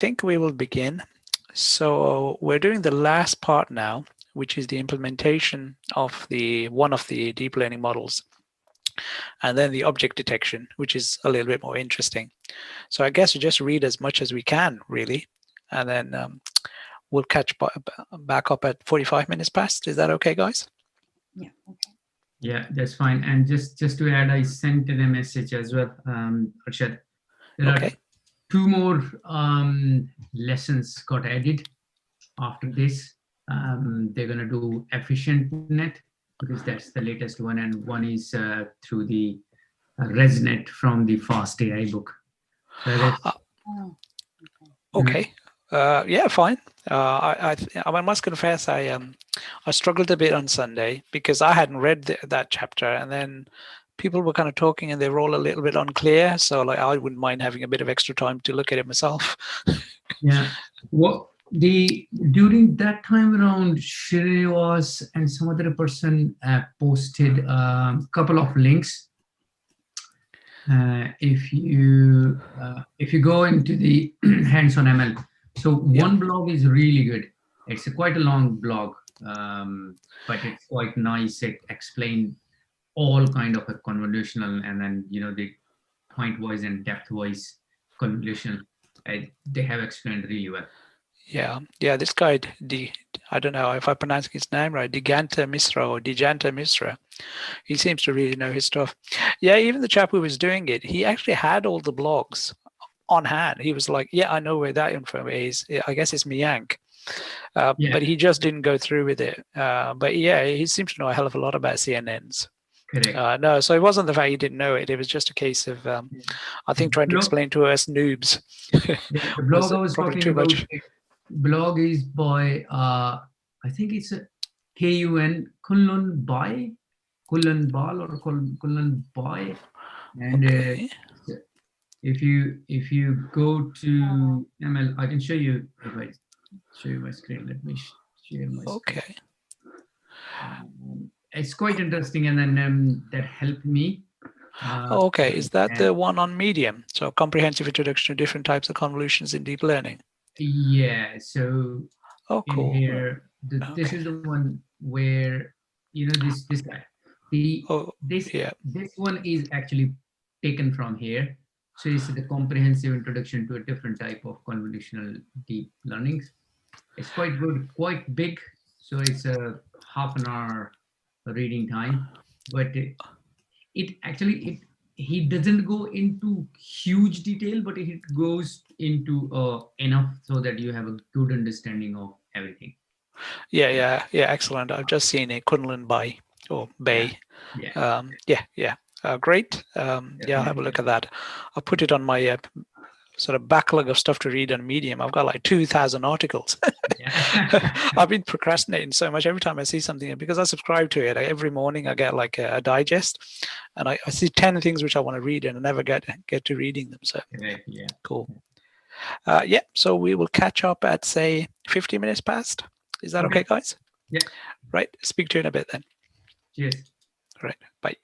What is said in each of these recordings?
think we will begin. So we're doing the last part now, which is the implementation of one of the deep learning models, and then the object detection, which is a little bit more interesting. So I guess we just read as much as we can, really, and then we'll catch back up at 45 minutes past. Is that okay, guys? Yeah. Okay. Yeah, that's fine. And just to add, I sent in a message as well, Arshad. There are 2 more lessons got added after this. They're going to do efficient net, because that's the latest one, and one is through the ResNet from the Fast AI book. So okay. Yeah, fine. I must confess, I struggled a bit on Sunday because I hadn't read that chapter, and then people were kind of talking and they were all a little bit unclear. So like, I wouldn't mind having a bit of extra time to look at it myself. Yeah. Well, during that time around, Srinivas and some other person posted a couple of links. If you go into the hands-on ML, so one blog is really good. It's quite a long blog, but it's quite nice. It explains all kind of a convolutional, and then the point-wise and depth-wise convolution. They have explained really well. Yeah, this guy, I don't know if I pronounce his name right, Diganta Misra. He seems to really know his stuff. Yeah, even the chap who was doing it, he actually had all the blogs on hand. He was like, yeah, I know where that info is. I guess it's Miyank. But he just didn't go through with it. But yeah, he seems to know a hell of a lot about CNNs. Correct. No, so it wasn't the fact he didn't know it. It was just a case of, I think, trying to explain to us noobs. The blog I was talking too about, much. Blog is by, I think it's a KUN, Kunlun Bai, Kulun Bal or Kulun Bai. And if you go to ML, I can show you, if I show you my screen. Let me share my screen. Okay. It's quite interesting, and then that helped me. Okay, is that the one on Medium? So comprehensive introduction to different types of convolutions in deep learning. Yeah. So cool. Here, this is the one where this guy. This one is actually taken from here. So it's the comprehensive introduction to a different type of convolutional deep learning. It's quite good, quite big. So it's a half an hour reading time, but he doesn't go into huge detail, but it goes into enough so that you have a good understanding of everything. Yeah, excellent. I've just seen it, Kunlun Bai or Bay. Yeah. Great. Yeah, I'll have a look at that. I'll put it on my sort of backlog of stuff to read on Medium. I've got like 2,000 articles. I've been procrastinating so much every time I see something, because I subscribe to it. Every morning I get like a digest, and I see 10 things which I want to read, and I never get to reading them. So cool. Yeah, so we will catch up at, say, 50 minutes past. Is that okay, guys? Yeah. Right. Speak to you in a bit then. Cheers. All right. Bye.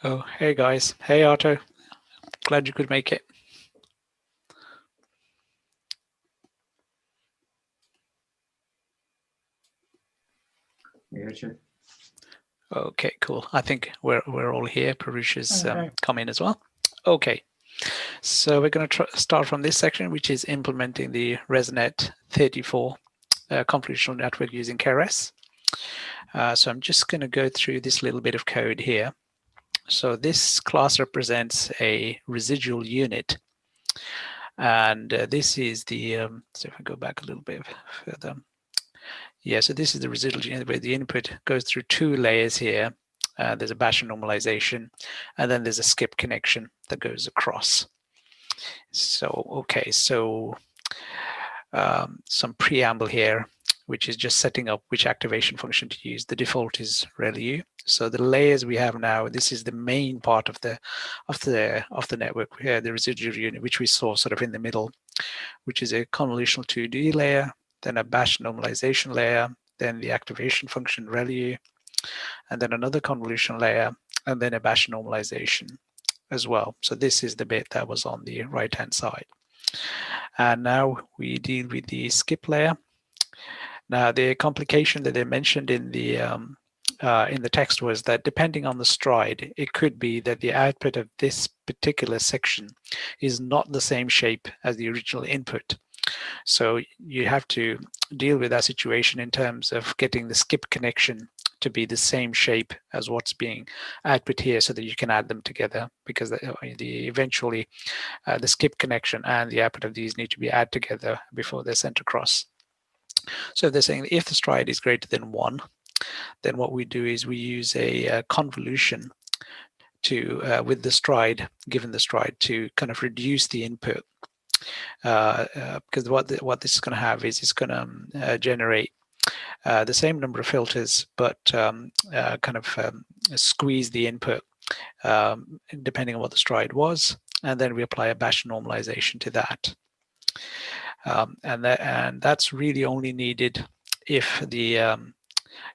Oh, hey guys. Hey Otto. Glad you could make it. Yeah, sure. Okay, cool. I think we're all here. Parush has come in as well. Okay, so we're going to start from this section, which is implementing the ResNet 34 convolutional network using KRS. So I'm just going to go through this little bit of code here. So this class represents a residual unit, and this is the. So if I go back a little bit further. Yeah, so this is the residual unit where the input goes through two layers here. There's a batch normalization, and then there's a skip connection that goes across. So, okay, so some preamble here, which is just setting up which activation function to use. The default is ReLU. So the layers we have now, this is the main part of the network here, the residual unit, which we saw sort of in the middle, which is a convolutional 2D layer, then a batch normalization layer, then the activation function ReLU, and then another convolution layer, and then a batch normalization as well. So this is the bit that was on the right-hand side. And now we deal with the skip layer. Now the complication that they mentioned in the text was that depending on the stride, it could be that the output of this particular section is not the same shape as the original input. So you have to deal with that situation in terms of getting the skip connection to be the same shape as what's being output here so that you can add them together, because eventually the skip connection and the output of these need to be added together before they're sent across. So they're saying if the stride is greater than 1, then what we do is we use a convolution to with the stride, given the stride, to kind of reduce the input. Because what this is going to have is it's going to generate the same number of filters, but kind of squeeze the input depending on what the stride was, and then we apply a batch normalization to that. And that's really only needed if the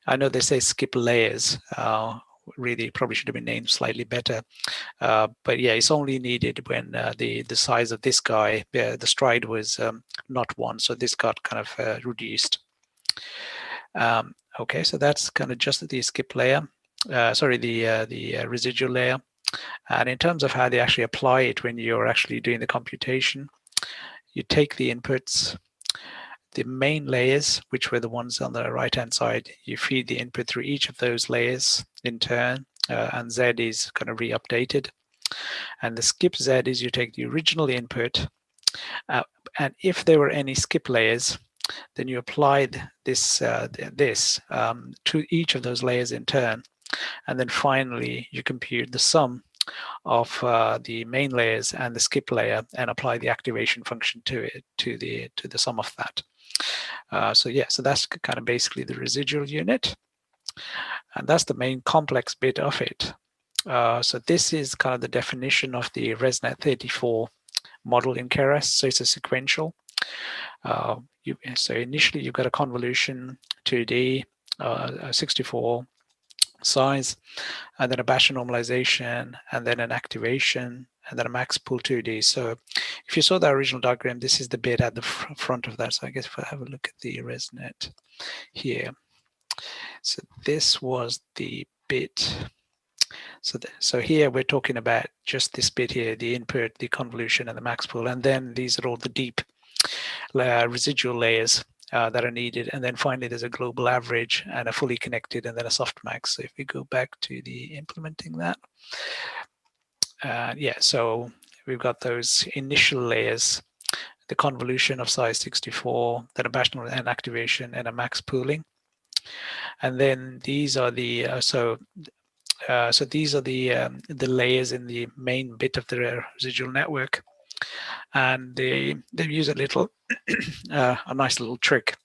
I know they say skip layers. Really probably should have been named slightly better. But yeah, it's only needed when the size of this guy, the stride was not 1, so this got kind of reduced. Okay, so that's kind of just the skip layer. Sorry, the residual layer. And in terms of how they actually apply it when you're actually doing the computation, you take the inputs, the main layers, which were the ones on the right-hand side, you feed the input through each of those layers in turn, and Z is kind of re-updated. And the skip Z is you take the original input, and if there were any skip layers, then you applied this to each of those layers in turn, and then finally you compute the sum of the main layers and the skip layer and apply the activation function to it, to the sum of that. So yeah, so that's kind of basically the residual unit, and that's the main complex bit of it. So this is kind of the definition of the ResNet 34 model in KRS. So it's a sequential. So initially you've got a convolution 2D, 64 size, and then a batch normalization, and then an activation, and then a max pool 2D. So if you saw the original diagram, this is the bit at the front of that. So I guess if I have a look at the ResNet here, so this was the bit. So here we're talking about just this bit here, the input, the convolution, and the max pool, and then these are all the deep residual layers that are needed. And then finally, there's a global average and a fully connected, and then a softmax. So if we go back to the implementing that, yeah, so we've got those initial layers, the convolution of size 64, then a batch and activation, and a max pooling. And then these are the so these are the layers in the main bit of the residual network, and they use a little a nice little trick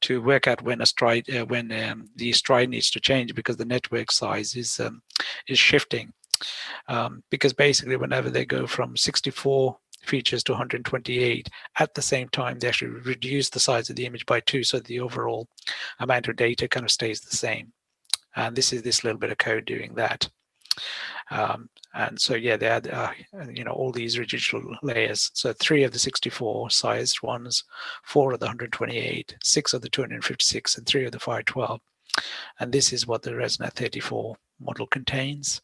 to work out when a stride the stride needs to change, because the network size is shifting, because basically whenever they go from 64 features to 128 at the same time, they actually reduce the size of the image by 2, so the overall amount of data kind of stays the same. And this is this little bit of code doing that. And so, yeah, they had, all these residual layers. So 3 of the 64 sized ones, 4 of the 128, 6 of the 256, and 3 of the 512. And this is what the ResNet 34 model contains.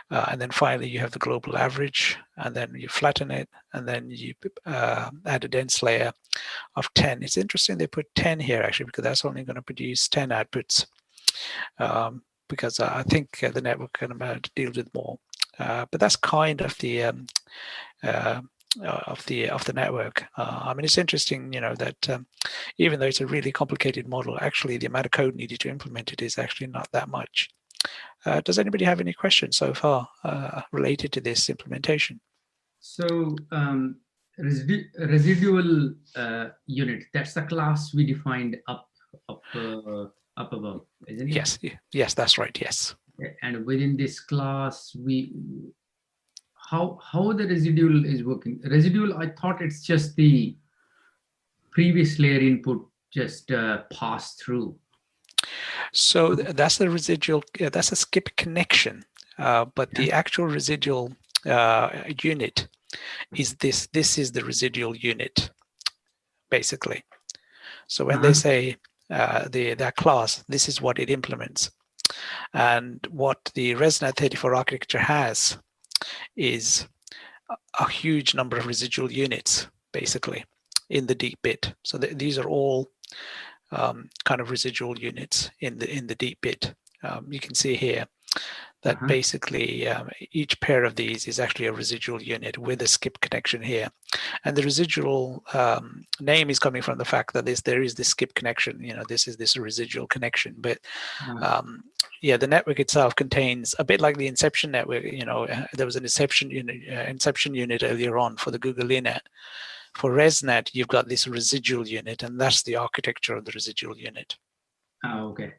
And then finally, you have the global average, and then you flatten it, and then you add a dense layer of 10. It's interesting they put 10 here, actually, because that's only going to produce 10 outputs. Because I think the network can deal with more. But that's kind of the of the network. I mean, it's interesting, that even though it's a really complicated model, actually the amount of code needed to implement it is actually not that much. Does anybody have any questions so far related to this implementation? So residual unit, that's the class we defined up above, isn't it? Yes, that's right. Yes. And within this class, how the residual is working. Residual, I thought it's just the previous layer input just pass through. So that's the residual, that's a skip connection, but the actual residual unit is this. This is the residual unit, basically. So when they say that class, this is what it implements. And what the ResNet 34 architecture has is a huge number of residual units, basically, in the deep bit. So these are all kind of residual units in the deep bit. You can see here that basically each pair of these is actually a residual unit with a skip connection here. And the residual name is coming from the fact that there is this skip connection, this is this residual connection. But yeah, the network itself contains, a bit like the inception network, there was an inception unit earlier on for the Google Internet. For ResNet, you've got this residual unit, and that's the architecture of the residual unit. Okay.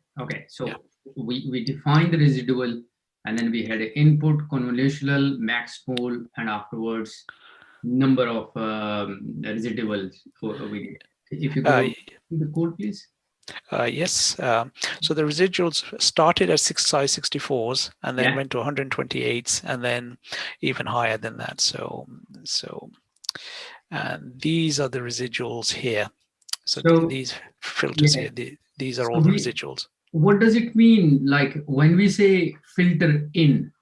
So yeah. we defined the residual, and then we had an input, convolutional, max pole, and afterwards number of residuals. If you go to the code, please. Yes. So the residuals started at size 64s and then went to 128s and then even higher than that. So and these are the residuals here. So these filters here, these are all the residuals. What does it mean? Like when we say filter in,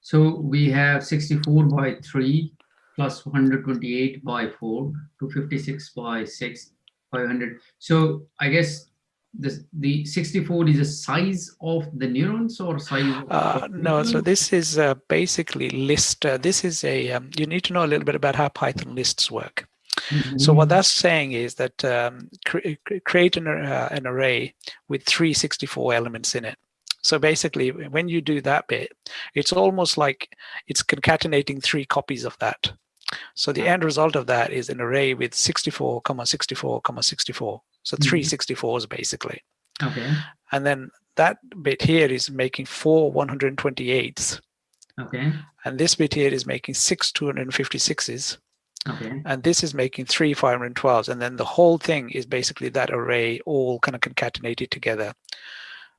so we have 64 by 3 plus 128 by 4, 256 by 6, 500. So I guess the 64 is a size of the neurons or size of no, so this is basically list. This is a, you need to know a little bit about how Python lists work. So what that's saying is that create an array with 364 elements in it. So basically, when you do that bit, it's almost like it's concatenating 3 copies of that. So the end result of that is an array with 64, 64, 64. So 3 64s basically. Okay. And then that bit here is making 4 128s. Okay. And this bit here is making 6 256s. Okay. And this is making 3 512s. And then the whole thing is basically that array all kind of concatenated together.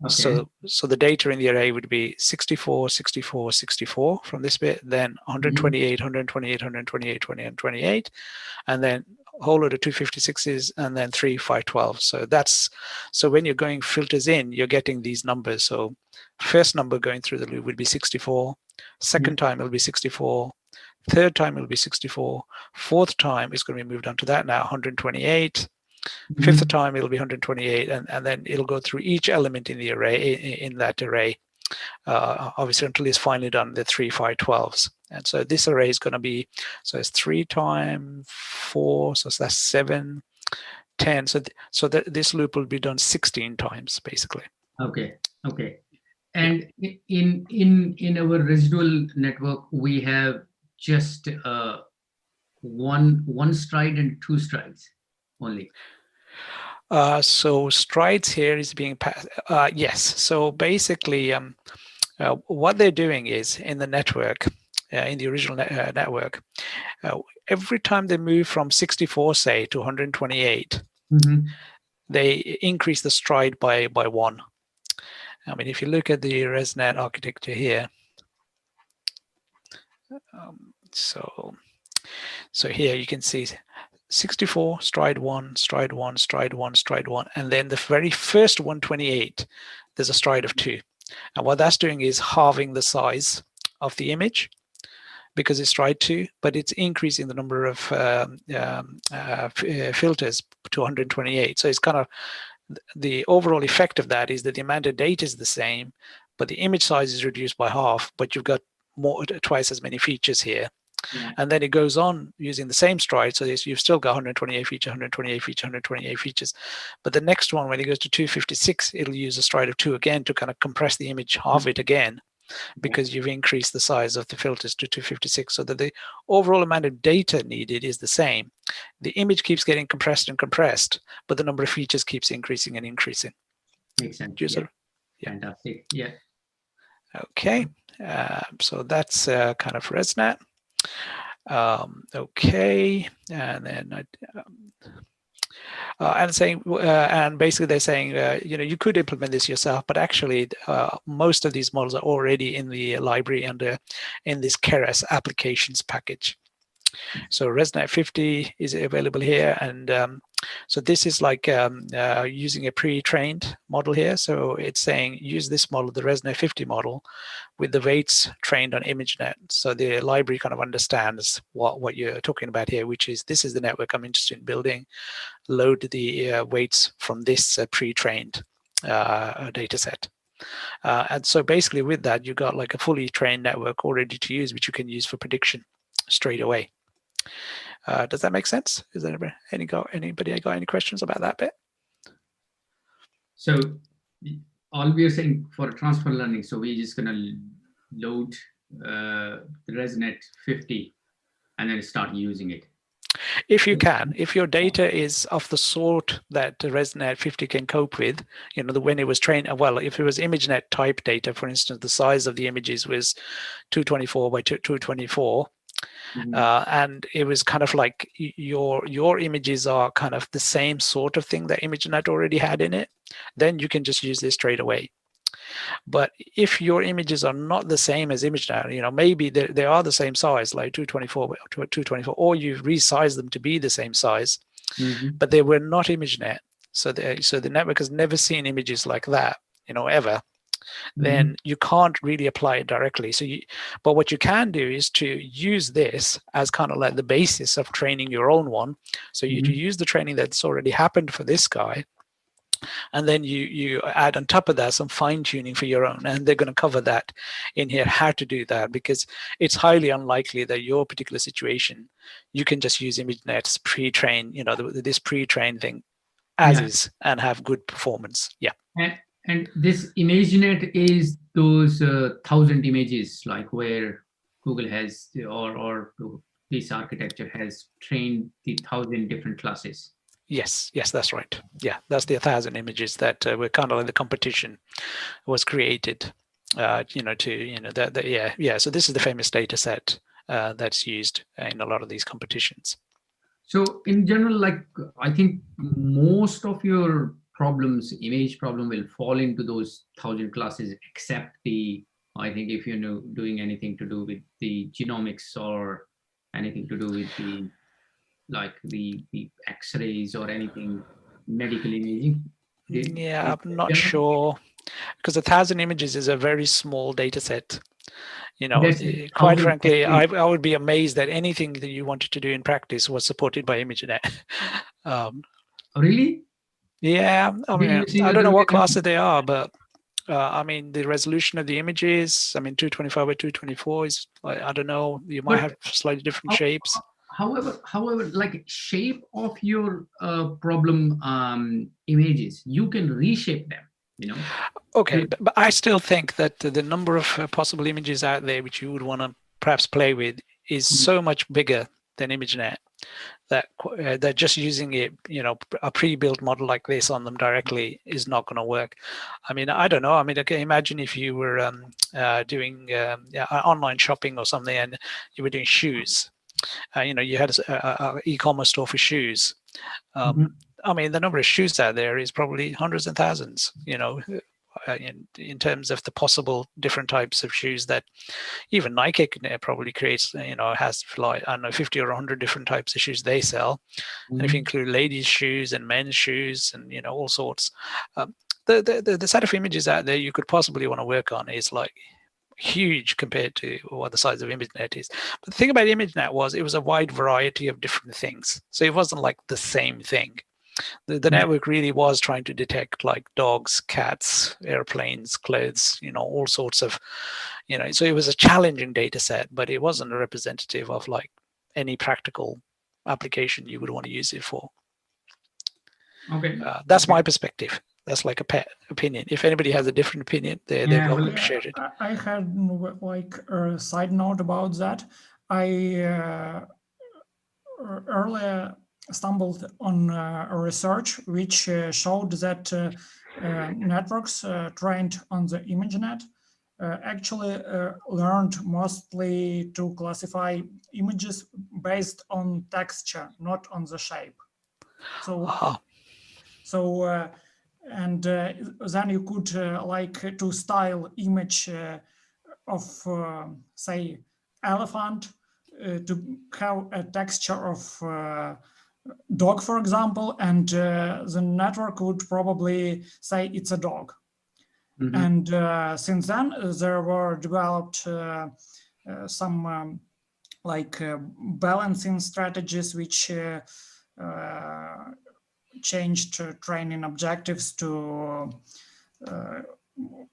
Okay. So the data in the array would be 64, 64, 64 from this bit, then 128, 128, 128, 128, and then a whole load of 256s, and then 3 512. So when you're going filters in, you're getting these numbers. So first number going through the loop would be 64. Second time it'll be 64. Third time it'll be 64. Fourth time it's going to be moved on to that now, 128. Fifth time it'll be 128, and then it'll go through each element in the array, in that array, obviously until it's finally done the 3 512s. And so this array is going to be, so it's 3 times 4, so that's 7, 10. So this loop will be done 16 times basically. Okay. And in our residual network, we have just one stride and 2 strides only. So strides here is being passed. Yes. So basically, what they're doing is in the network, in the original network, every time they move from 64, say, to 128, they increase the stride by 1. I mean, if you look at the ResNet architecture here, So here you can see 64, stride 1, stride 1, stride 1, stride 1, and then the very first 128, there's a stride of 2. And what that's doing is halving the size of the image because it's stride 2, but it's increasing the number of filters to 128. So it's kind of the overall effect of that is that the amount of data is the same, but the image size is reduced by half, but you've got twice as many features here. Yeah. And then it goes on using the same stride. So you've still got 128 features, 128 features, 128 features. But the next one, when it goes to 256, it'll use a stride of 2 again to kind of compress the image, halve it again, because you've increased the size of the filters to 256, so that the overall amount of data needed is the same. The image keeps getting compressed and compressed, but the number of features keeps increasing and increasing. Makes sense. Yeah. Fantastic. Yeah. Okay. So that's kind of ResNet. Okay, and then and basically they're saying you could implement this yourself, but actually most of these models are already in the library under in this Keras applications package. So ResNet 50 is available here, and so this is like using a pre-trained model here. So it's saying use this model, the ResNet 50 model, with the weights trained on ImageNet. So the library kind of understands what you're talking about here, which is this is the network I'm interested in building. Load the weights from this pre-trained data set. And so basically with that, you got like a fully trained network all ready to use, which you can use for prediction straight away. Does that make sense? Is there anybody got any questions about that bit? So all we are saying for transfer learning, so we're just going to load the ResNet 50 and then start using it. If you can, if your data is of the sort that ResNet 50 can cope with, when it was trained, well, if it was ImageNet type data, for instance, the size of the images was 224 by 224, and it was kind of like your images are kind of the same sort of thing that ImageNet already had in it, then you can just use this straight away. But if your images are not the same as ImageNet, maybe they are the same size, like 224, or you've resized them to be the same size, but they were not ImageNet. So the network has never seen images like that, ever. Then you can't really apply it directly. But what you can do is to use this as kind of like the basis of training your own one. So you use the training that's already happened for this guy, and then you add on top of that some fine tuning for your own, and they're going to cover that in here, how to do that, because it's highly unlikely that your particular situation, you can just use ImageNet's pre-train, this pre-trained thing as is and have good performance. Yeah. And this ImageNet is those 1,000 images, like where Google has, or this architecture has trained the 1,000 different classes. Yes, that's right. Yeah, that's the 1,000 images that were kind of like the competition was created. So this is the famous data set that's used in a lot of these competitions. So in general, like I think most of your image problem will fall into those 1,000 classes, except I think if you're doing anything to do with the genomics or anything to do with the X-rays or anything medical imaging. Yeah, I'm not sure, because 1,000 images is a very small data set. Quite frankly, I would be amazed that anything that you wanted to do in practice was supported by ImageNet. Really? Yeah, I mean, I don't know what classes they are, but I mean, the resolution of the images, 225 by 224 is, I don't know, you might have slightly different shapes. However, like shape of your problem images, you can reshape them, Okay, but I still think that the number of possible images out there which you would want to perhaps play with is so much bigger than ImageNet that just using a pre-built model like this on them directly is not going to work. I mean, I don't know. I mean, okay, imagine if you were doing online shopping or something, and you were doing shoes. You had an e-commerce store for shoes. I mean, the number of shoes out there is probably hundreds and thousands. in terms of the possible different types of shoes that even Nike probably creates, has like, I don't know, 50 or 100 different types of shoes they sell. And if you include ladies' shoes and men's shoes and, all sorts, the set of images out there you could possibly want to work on is like huge compared to what the size of ImageNet is. But the thing about ImageNet was it was a wide variety of different things. So it wasn't like the same thing. The network really was trying to detect like dogs, cats, airplanes, clothes, all sorts of, so it was a challenging data set, but it wasn't a representative of like any practical application you would want to use it for. Okay. That's my perspective. That's like a pet opinion. If anybody has a different opinion, they're welcome to share it. I had like a side note about that. I earlier stumbled on a research which showed that networks trained on the ImageNet actually learned mostly to classify images based on texture, not on the shape. So, and then you could like to style image of say elephant to have a texture of dog, for example, and the network would probably say it's a dog. And since then, there were developed some like balancing strategies which changed training objectives to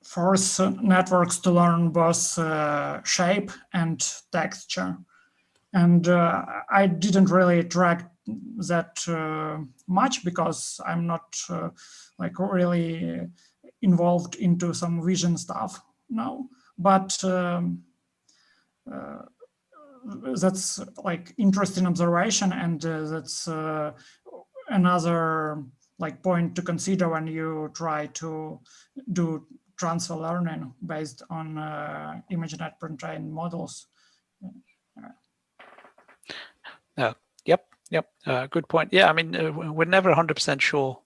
force networks to learn both shape and texture. And I didn't really track that much because I'm not like really involved into some vision stuff now. But that's like interesting observation, and that's another like point to consider when you try to do transfer learning based on ImageNet pre-trained models. Yep. Good point. Yeah, I mean, we're never 100% sure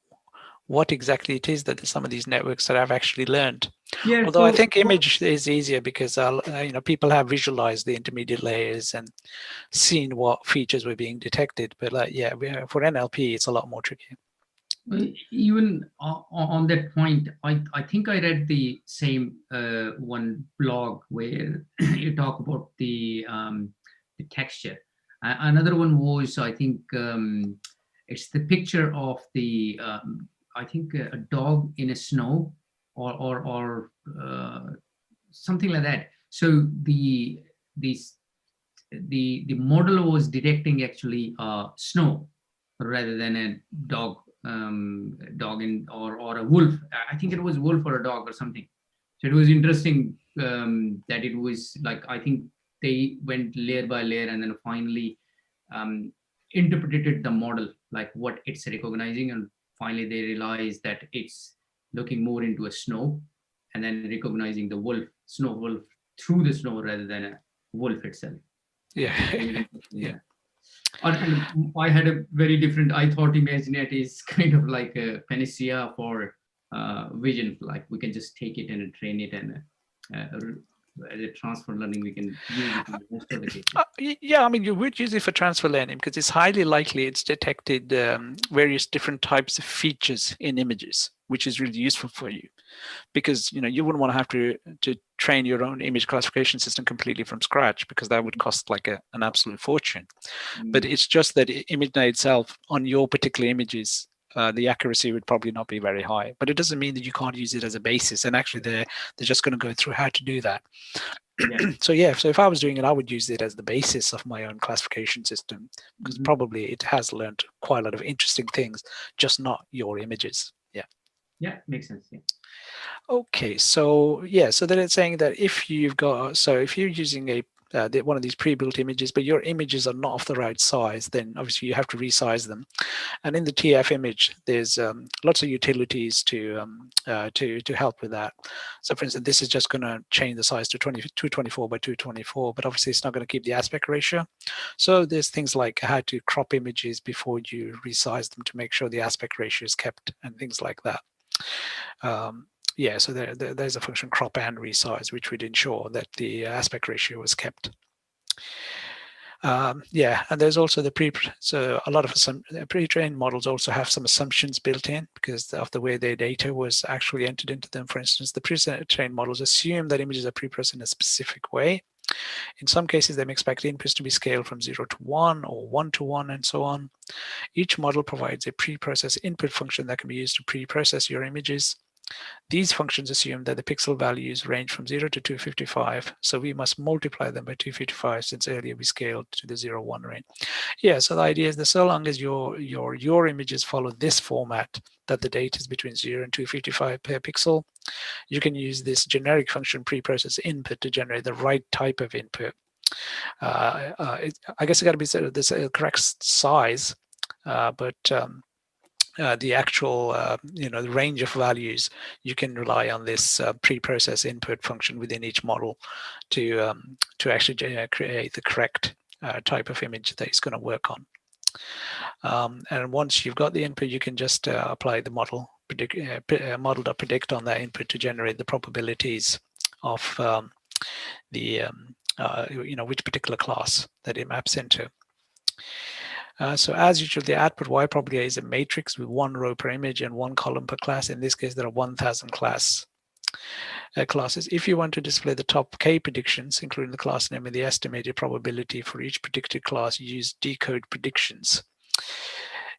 what exactly it is that some of these networks that have actually learned. Yeah, although I think image is easier because people have visualized the intermediate layers and seen what features were being detected. But for NLP, it's a lot more tricky. Even on that point, I think I read the same one blog where you talk about the texture. Another one was, I think, it's the picture of the I think a dog in a snow or something like that. So the model was detecting actually snow rather than a dog or a wolf. I think it was wolf or a dog or something. So it was interesting that it was like, I think they went layer by layer and then finally interpreted the model like what it's recognizing, and finally they realized that it's looking more into a snow and then recognizing the snow wolf through the snow rather than a wolf itself. Yeah. And I had a very different, I thought ImageNet is kind of like a panacea for vision, like we can just take it and train it, and as a transfer learning we can use it in most of the cases. Yeah, I mean, you would use it for transfer learning because it's highly likely it's detected various different types of features in images, which is really useful for you. Because you wouldn't want to have to train your own image classification system completely from scratch, because that would cost like an absolute fortune. But it's just that ImageNet itself on your particular images, the accuracy would probably not be very high. But it doesn't mean that you can't use it as a basis. And actually, they're just going to go through how to do that. Yeah. So if I was doing it, I would use it as the basis of my own classification system, because probably it has learned quite a lot of interesting things, just not your images. Yeah, makes sense. Yeah. Okay, so then it's saying that if you're using one of these pre-built images, but your images are not of the right size, then obviously you have to resize them. And in the TF image, there's lots of utilities to help with that. So for instance, this is just going to change the size to 224 by 224, but obviously it's not going to keep the aspect ratio. So there's things like how to crop images before you resize them to make sure the aspect ratio is kept and things like that. yeah, so there's a function crop and resize, which would ensure that the aspect ratio was kept. Yeah, and there's also so a lot of pre-trained models also have some assumptions built in because of the way their data was actually entered into them. For instance, the pre-trained models assume that images are pre-processed in a specific way. In some cases, they may expect inputs to be scaled from 0 to 1 or 1 to 1 and so on. Each model provides a pre-process input function that can be used to pre-process your images. These functions assume that the pixel values range from 0 to 255, so we must multiply them by 255 since earlier we scaled to the 0, 1 range. Yeah, so the idea is that so long as your images follow this format, that the data is between 0 and 255 per pixel, you can use this generic function preprocess input to generate the right type of input. I guess it got to be sort of this correct size, but the actual, the range of values, you can rely on this pre-process input function within each model to actually create the correct type of image that it's going to work on. And once you've got the input, you can just apply the model.predict on that input to generate the probabilities of which particular class that it maps into. So as usual, the output Y probably is a matrix with 1 row per image and 1 column per class. In this case, there are 1,000 classes. If you want to display the top K predictions, including the class name and the estimated probability for each predicted class, you use decode predictions.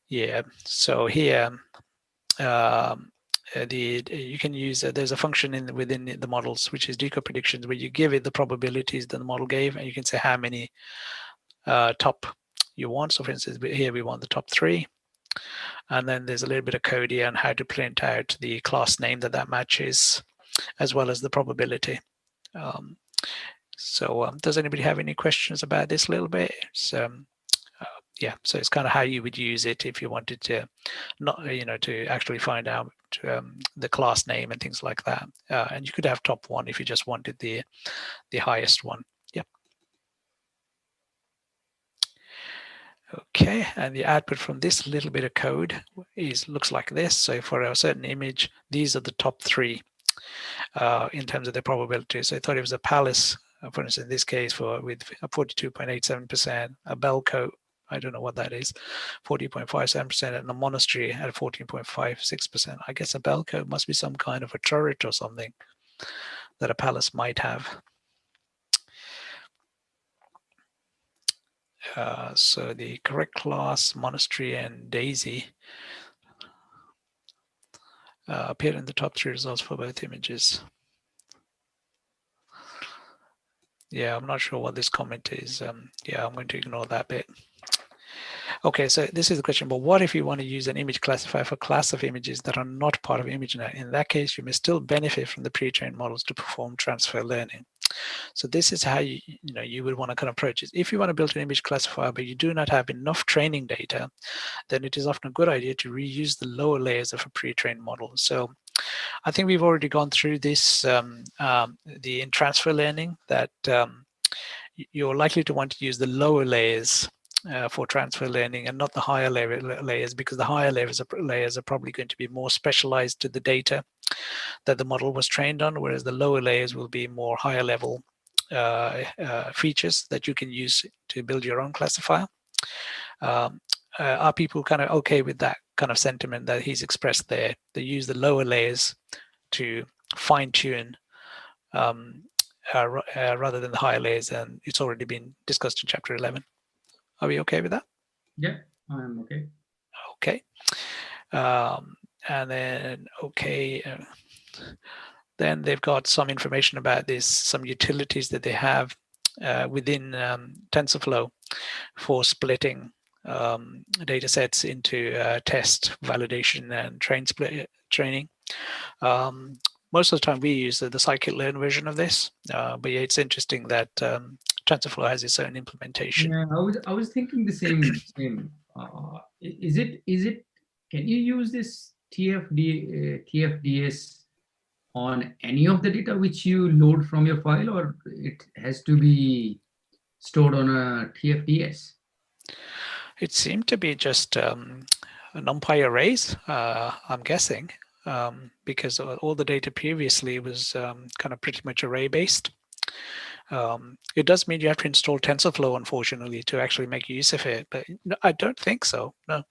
Yeah, so here, you can use, there's a function within the models, which is decode predictions, where you give it the probabilities that the model gave, and you can say how many top you want. So for instance, here we want the top 3. And then there's a little bit of code here on how to print out the class name that matches, as well as the probability. Does anybody have any questions about this a little bit? Yeah, so it's kind of how you would use it if you wanted to to actually find out the class name and things like that. And you could have top 1 if you just wanted the highest one. Yeah. Okay, and the output from this little bit of code looks like this. So for a certain image, these are the top 3 in terms of the probability. So I thought it was a palace, for instance, in this case, with a 42.87%, a bell coat, I don't know what that is, 40.57%, and a monastery at 14.56%. I guess a bell coat must be some kind of a turret or something that a palace might have. So the correct class, monastery and daisy, appear in the top 3 results for both images. Yeah, I'm not sure what this comment is. Yeah, I'm going to ignore that bit. Okay, so this is the question, but what if you want to use an image classifier for a class of images that are not part of ImageNet? In that case, you may still benefit from the pre-trained models to perform transfer learning. So this is how you would want to kind of approach it. If you want to build an image classifier, but you do not have enough training data, then it is often a good idea to reuse the lower layers of a pre-trained model. So I think we've already gone through this, in transfer learning, that you're likely to want to use the lower layers for transfer learning and not the higher layers, because the higher layers are probably going to be more specialized to the data that the model was trained on, whereas the lower layers will be more higher level features that you can use to build your own classifier. Are people kind of okay with that kind of sentiment that he's expressed there? They use the lower layers to fine-tune rather than the higher layers, and it's already been discussed in chapter 11. Are we okay with that? Yeah, I'm okay. Okay. And then, okay. Then they've got some information about this, some utilities that they have within TensorFlow for splitting data sets into test, validation, and training. Most of the time we use the scikit-learn version of this, but yeah, it's interesting that TensorFlow has its own implementation. Yeah, I was thinking the same. Is it? Can you use this TFDS on any of the data which you load from your file, or it has to be stored on a TFDS? It seemed to be just NumPy arrays, I'm guessing. because all the data previously was kind of pretty much array-based. It does mean you have to install TensorFlow, unfortunately, to actually make use of it, but I don't think so, no.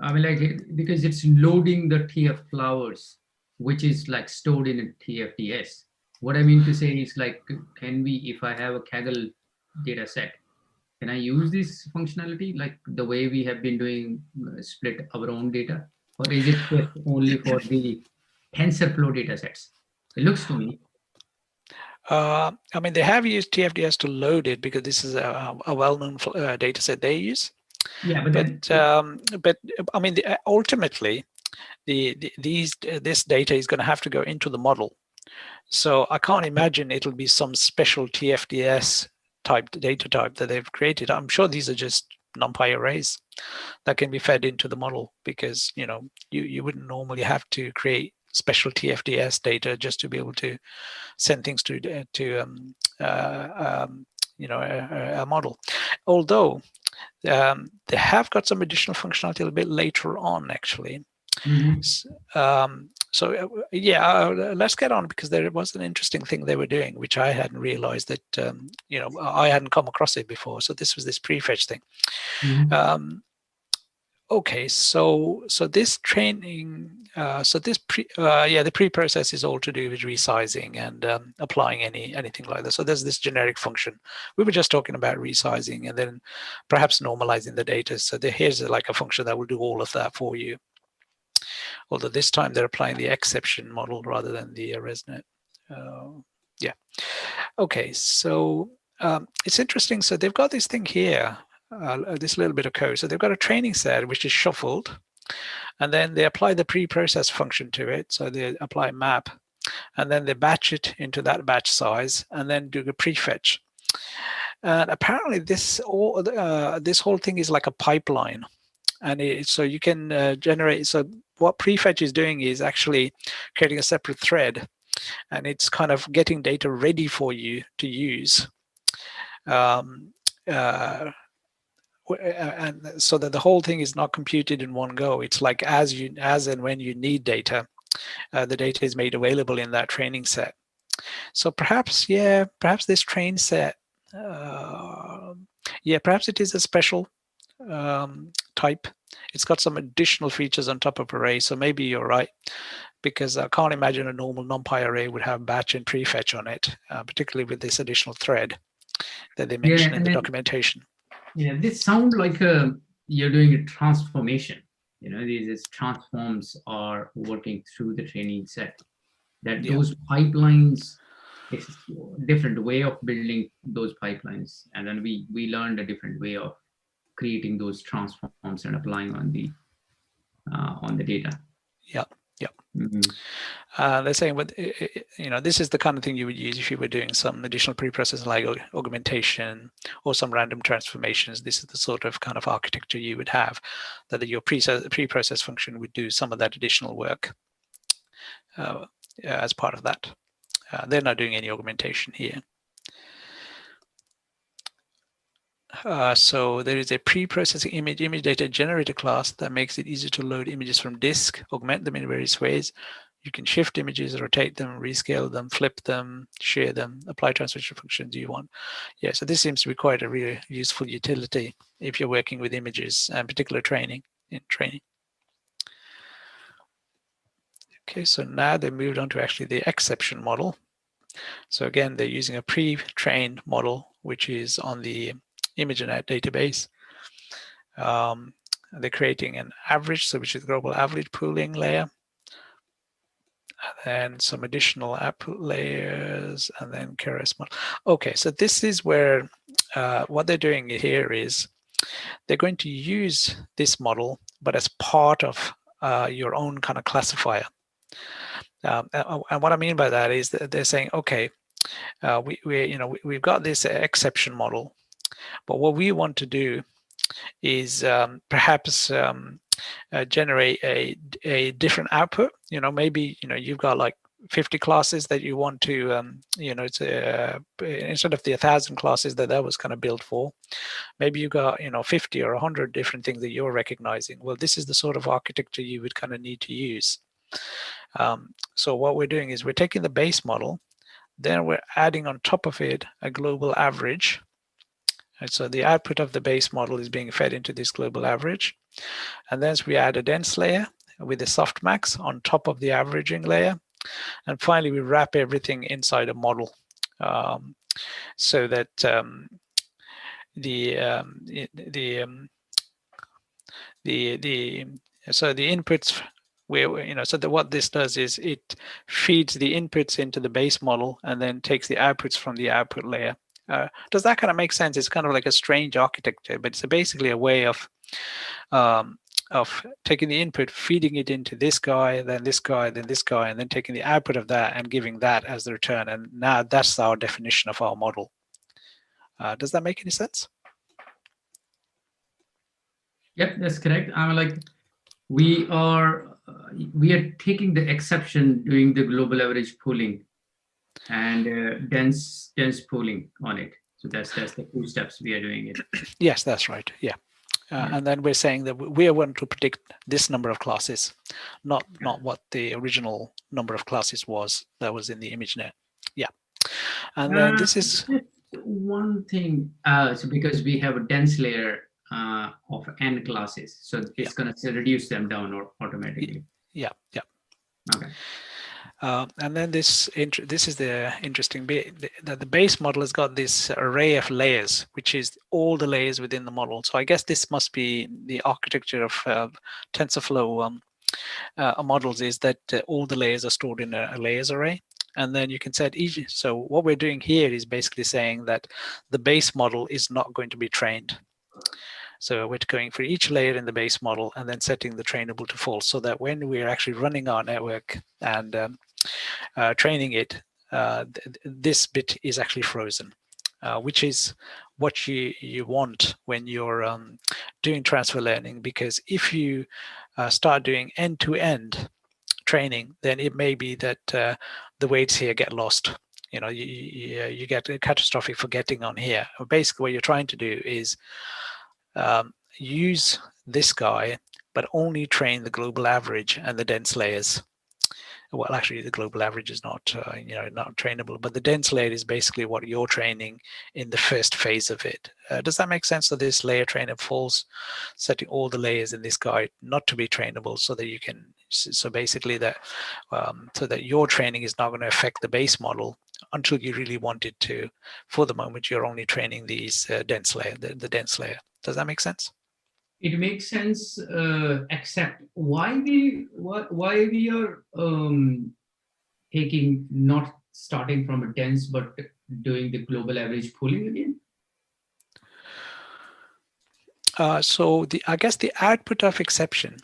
I mean, like, because it's loading the TF flowers, which is like stored in a TFDS. What I mean to say is, like, can we, if I have a Kaggle data set, can I use this functionality like the way we have been doing, split our own data? Or is it just only for the TensorFlow data sets? It looks to me. I mean, they have used TFDS to load it because this is a well-known data set they use. Yeah, but I mean, ultimately, this data is going to have to go into the model. So I can't imagine it'll be some special TFDS type data type that they've created. I'm sure these are just NumPy arrays that can be fed into the model, because you wouldn't normally have to create special TFDS data just to be able to send things to a model. Although they have got some additional functionality a little bit later on, actually. Let's get on, because there was an interesting thing they were doing, which I hadn't realized that, I hadn't come across it before. So this was this prefetch thing. Okay, so this training, the pre-process is all to do with resizing and applying anything like that. So there's this generic function. We were just talking about resizing and then perhaps normalizing the data. So here's like a function that will do all of that for you. Although this time they're applying the exception model rather than the ResNet. Okay, so it's interesting. So they've got this thing here. This little bit of code. So they've got a training set which is shuffled, and then they apply the pre-process function to it. So they apply map, and then they batch it into that batch size, and then do the prefetch. And apparently this whole thing is like a pipeline, and so you can generate. So what prefetch is doing is actually creating a separate thread, and it's kind of getting data ready for you to use. And so that the whole thing is not computed in one go. It's like as and when you need data, the data is made available in that training set. So perhaps this train set, perhaps it is a special type. It's got some additional features on top of array. So maybe you're right, because I can't imagine a normal NumPy array would have batch and prefetch on it, particularly with this additional thread that they mention in the documentation. Yeah, this sounds like you're doing a transformation. These transforms are working through the training set. Those pipelines, it's a different way of building those pipelines, and then we learned a different way of creating those transforms and applying on the data. They're saying, but this is the kind of thing you would use if you were doing some additional pre-processing like augmentation or some random transformations. This is the sort of kind of architecture you would have, that your pre-process function would do some of that additional work as part of that. They're not doing any augmentation here. So there is a pre-processing image data generator class that makes it easy to load images from disk, augment them in various ways. You can shift images, rotate them, rescale them, flip them, share them, apply transformation functions you want. Yeah, so this seems to be quite a really useful utility if you're working with images and particular training. Okay, so now they moved on to actually the exception model. So again, they're using a pre-trained model, which is on the ImageNet database. They're creating an average, so which is global average pooling layer, and then some additional output layers, and then keras model. Okay, so this is where what they're doing here is they're going to use this model, but as part of your own kind of classifier. And what I mean by that is that they're saying, okay, we've got this exception model, but what we want to do is perhaps generate a different output. Maybe you've got like 50 classes that you want to instead of the 1,000 classes that was kind of built for, maybe you got 50 or 100 different things that you're recognizing. Well, this is the sort of architecture you would kind of need to use. So what we're doing is we're taking the base model, then we're adding on top of it a global average. And so the output of the base model is being fed into this global average. And then we add a dense layer with a softmax on top of the averaging layer. And finally, we wrap everything inside a model so that the inputs what this does is it feeds the inputs into the base model and then takes the outputs from the output layer. Does that kind of make sense? It's kind of like a strange architecture, but it's basically a way of taking the input, feeding it into this guy, then this guy, then this guy, and then taking the output of that and giving that as the return. And now that's our definition of our model. Does that make any sense? Yep, that's correct. I'm like, we are taking the exception doing the global average pooling and dense pooling on it. So that's the 2 steps we are doing it. Yes, that's right. Yeah. And then we're saying that we are going to predict this number of classes, not what the original number of classes was that was in the ImageNet. Yeah. And then this is one thing. So because we have a dense layer of n classes, so it's going to reduce them down automatically. Yeah. Okay. And then this is the interesting bit, that the base model has got this array of layers, which is all the layers within the model. So I guess this must be the architecture of TensorFlow models, is that all the layers are stored in a layers array. And then you can set each. So what we're doing here is basically saying that the base model is not going to be trained. So we're going for each layer in the base model and then setting the trainable to false, so that when we're actually running our network and training it, this bit is actually frozen, which is what you want when you're doing transfer learning, because if you start doing end-to-end training, then it may be that the weights here get lost. You get a catastrophic forgetting on here. Basically, what you're trying to do is use this guy, but only train the global average and the dense layers. Well, actually, the global average is not, not trainable, but the dense layer is basically what you're training in the first phase of it. Does that make sense? So this layer trainer falls, setting all the layers in this guide not to be trainable, so that you can, so basically that, so that your training is not going to affect the base model until you really want it to. For the moment, you're only training these dense layer, the dense layer. Does that make sense? It makes sense, except why we are taking, not starting from a dense but doing the global average pooling again. So I guess the output of exception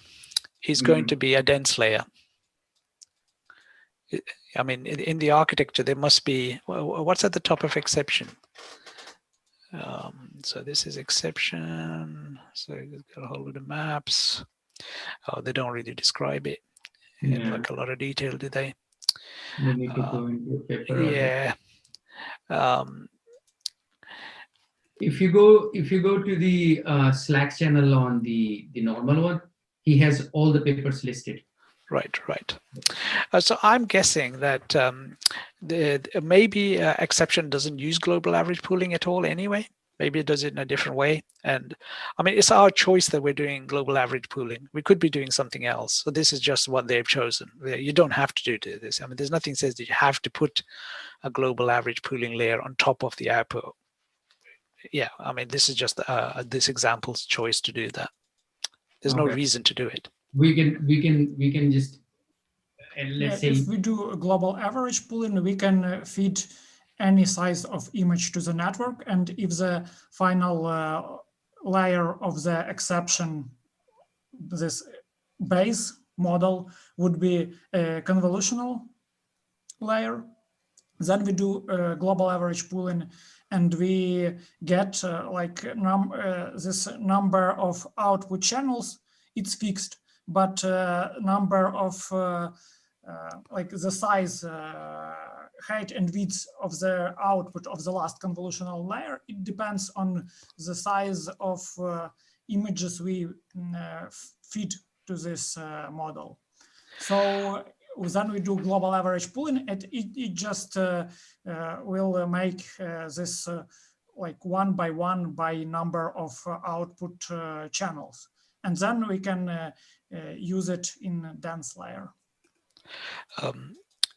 is going to be a dense layer. I mean, in the architecture, there must be, what's at the top of exception? So this is exception. So you've got a whole lot of maps. Oh, they don't really describe it in like a lot of detail, do they? We need to go into paper. Yeah. If you go to the Slack channel on the normal one, he has all the papers listed. Right. So I'm guessing that maybe exception doesn't use global average pooling at all anyway. Maybe it does it in a different way. And I mean, it's our choice that we're doing global average pooling. We could be doing something else. So this is just what they've chosen. You don't have to do this. I mean, there's nothing says that you have to put a global average pooling layer on top of the output. Yeah, I mean, this is just this example's choice to do that. There's no reason to do it. We can just, let's say, if we do a global average pooling, we can feed any size of image to the network, and if the final layer of the exception, this base model, would be a convolutional layer, then we do global average pooling, and we get this number of output channels. It's fixed, but number of like the size, height and width of the output of the last convolutional layer, it depends on the size of images we feed to this model. So then we do global average pooling, and it just will make this like one by number of output channels. And then we can use it in a dense layer.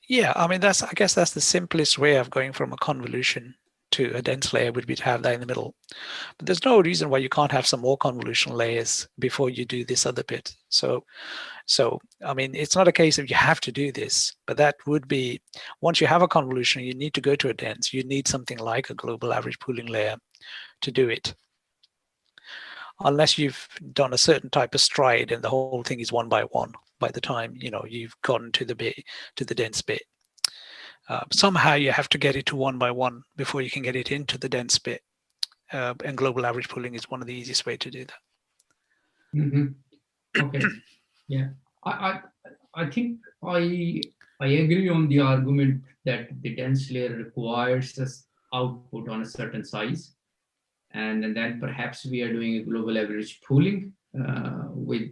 Yeah, I mean, I guess that's the simplest way of going from a convolution to a dense layer would be to have that in the middle. But there's no reason why you can't have some more convolutional layers before you do this other bit. So I mean, it's not a case of you have to do this, but that would be, once you have a convolution, you need to go to a dense, you need something like a global average pooling layer to do it. Unless you've done a certain type of stride and the whole thing is one by one by the time you've gotten to the dense bit. Somehow you have to get it to one by one before you can get it into the dense bit. And global average pooling is one of the easiest way to do that. Mm-hmm. Okay. Yeah, I think I agree on the argument that the dense layer requires this output on a certain size, and then perhaps we are doing a global average pooling with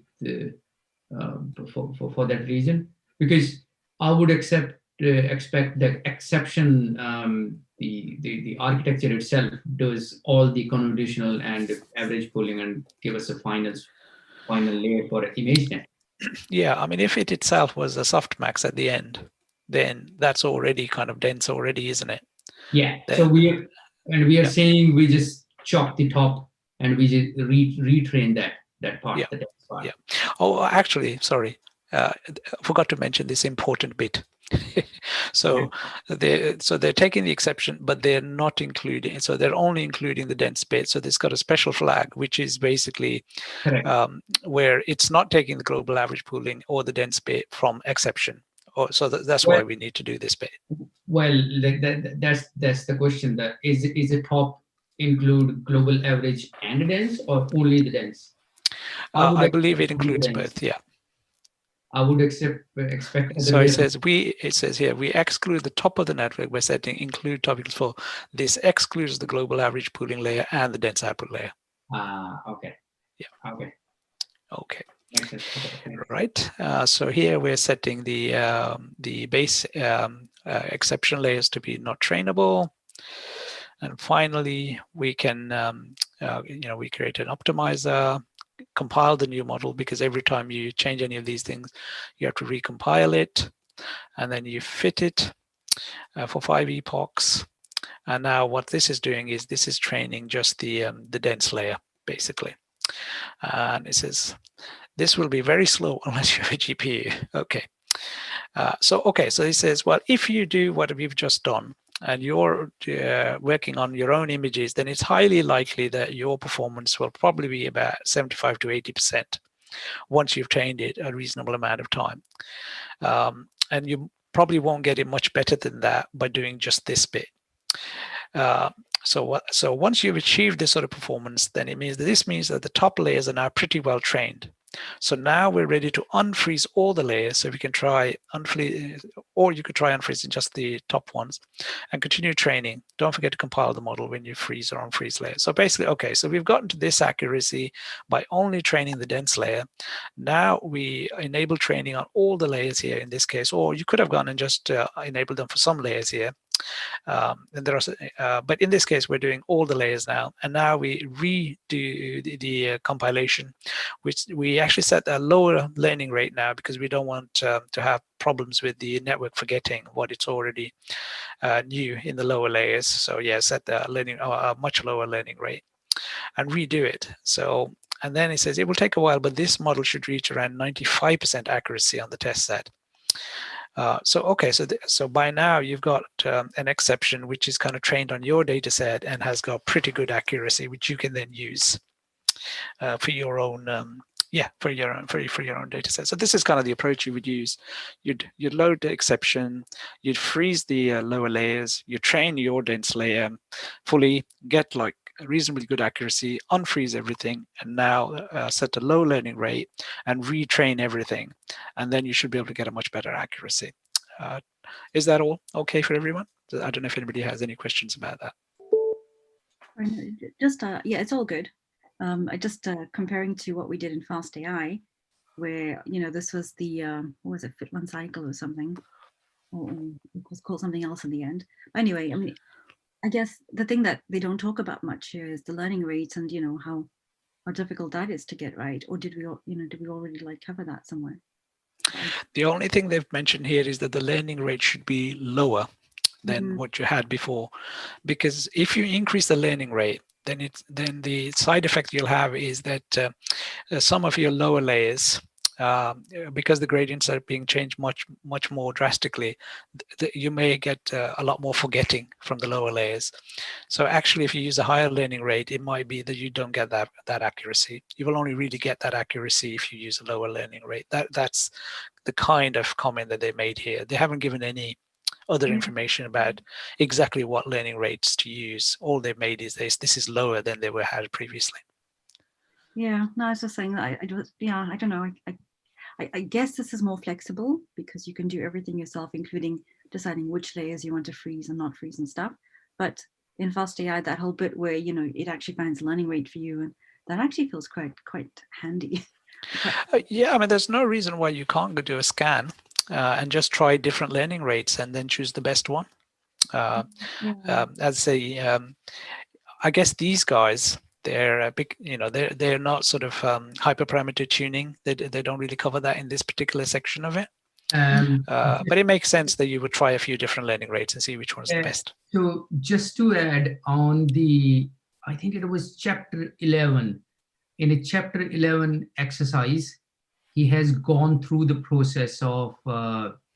for that reason, because I would expect the exception, the architecture itself does all the convolutional and average pooling and give us a final layer for ImageNet. Yeah, I mean, if it itself was a softmax at the end, then that's already kind of dense already, isn't it? Yeah. Then, so we are saying we just chop the top and we just retrain that part. Yeah. The dense part. Yeah. Oh, actually, sorry, I forgot to mention this important bit. So they're taking the exception, but they're not including. So they're only including the dense bit. So this got a special flag, which is basically where it's not taking the global average pooling or the dense bit from exception. So that's why we need to do this bit. Well, that's the question. That is the top include global average and dense, or only the dense? I believe it includes both. Yeah. I would expect. So it says here, we exclude the top of the network by setting include topics for. This excludes the global average pooling layer and the dense output layer. Okay. Yeah. Okay. Makes sense. Okay. Right. So here we're setting the base exception layers to be not trainable. And finally, we can, we create an optimizer, compile the new model, because every time you change any of these things, you have to recompile it, and then you fit it for 5 epochs. And now what this is doing is this is training just the dense layer, basically. And it says, this will be very slow unless you have a GPU. Okay. So it says, well, if you do what we've just done, and you're working on your own images, then it's highly likely that your performance will probably be about 75 to 80% once you've trained it a reasonable amount of time. And you probably won't get it much better than that by doing just this bit. So once you've achieved this sort of performance, then it means that the top layers are now pretty well trained. So now we're ready to unfreeze all the layers. So we can try unfreeze, or you could try unfreezing just the top ones and continue training. Don't forget to compile the model when you freeze or unfreeze layers. So basically, okay, so we've gotten to this accuracy by only training the dense layer. Now we enable training on all the layers here in this case, or you could have gone and just enabled them for some layers here. And there are, but in this case, we're doing all the layers now, and now we redo the compilation, which we actually set a lower learning rate now because we don't want to have problems with the network forgetting what it's already knew in the lower layers. So yeah, set the learning a much lower learning rate and redo it. So, and then it says it will take a while, but this model should reach around 95% accuracy on the test set. So by now you've got an exception which is kind of trained on your data set and has got pretty good accuracy, which you can then use for your own for your own data set. So this is kind of the approach you would use. You'd load the exception, you'd freeze the lower layers, you train your dense layer fully, get like a reasonably good accuracy, unfreeze everything, and now set a low learning rate and retrain everything, and then you should be able to get a much better accuracy. Is that all okay for everyone? I don't know if anybody has any questions about that. Just yeah, it's all good. Just comparing to what we did in Fast AI, where, you know, this was the, what was it, fit one cycle or something, or it was called something else in the end. But anyway, I mean, I guess the thing that they don't talk about much here is the learning rates and, you know, how difficult that is to get right. Or did we, you know, did we already like cover that somewhere? The only thing they've mentioned here is that the learning rate should be lower than what you had before, because if you increase the learning rate, then the side effect you'll have is that some of your lower layers, because the gradients are being changed much more drastically, you may get a lot more forgetting from the lower layers. So actually, if you use a higher learning rate, it might be that you don't get that accuracy. You will only really get that accuracy if you use a lower learning rate. That's the kind of comment that they made here. They haven't given any other information about exactly what learning rates to use. All they've made is this is lower than they were had previously. Yeah, no, I was just saying that I don't know. I guess this is more flexible because you can do everything yourself, including deciding which layers you want to freeze and not freeze and stuff. But in FastAI, that whole bit where, you know, it actually finds learning rate for you, and that actually feels quite handy. Yeah, I mean, there's no reason why you can't go do a scan and just try different learning rates and then choose the best one. As I say, I guess these guys, they're a big, you know, they're not sort of hyperparameter tuning. They don't really cover that in this particular section of it. But it makes sense that you would try a few different learning rates and see which one's the best. So just to add on the, I think it was chapter 11. In a chapter 11 exercise, he has gone through the process of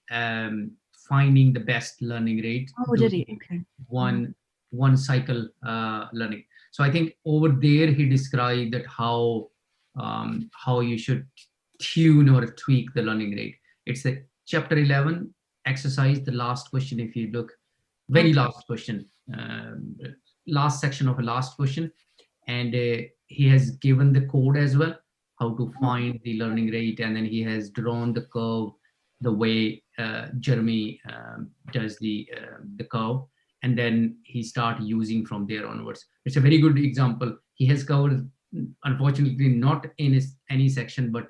finding the best learning rate. Oh, did he? Okay. One cycle learning. So I think over there he described that how you should tune or tweak the learning rate. It's a chapter 11 exercise, the last question, if you look, very last question, last section of a last question. And he has given the code as well, how to find the learning rate. And then he has drawn the curve the way Jeremy does the curve. And then he started using from there onwards. It's a very good example. He has covered, unfortunately, not in any section, but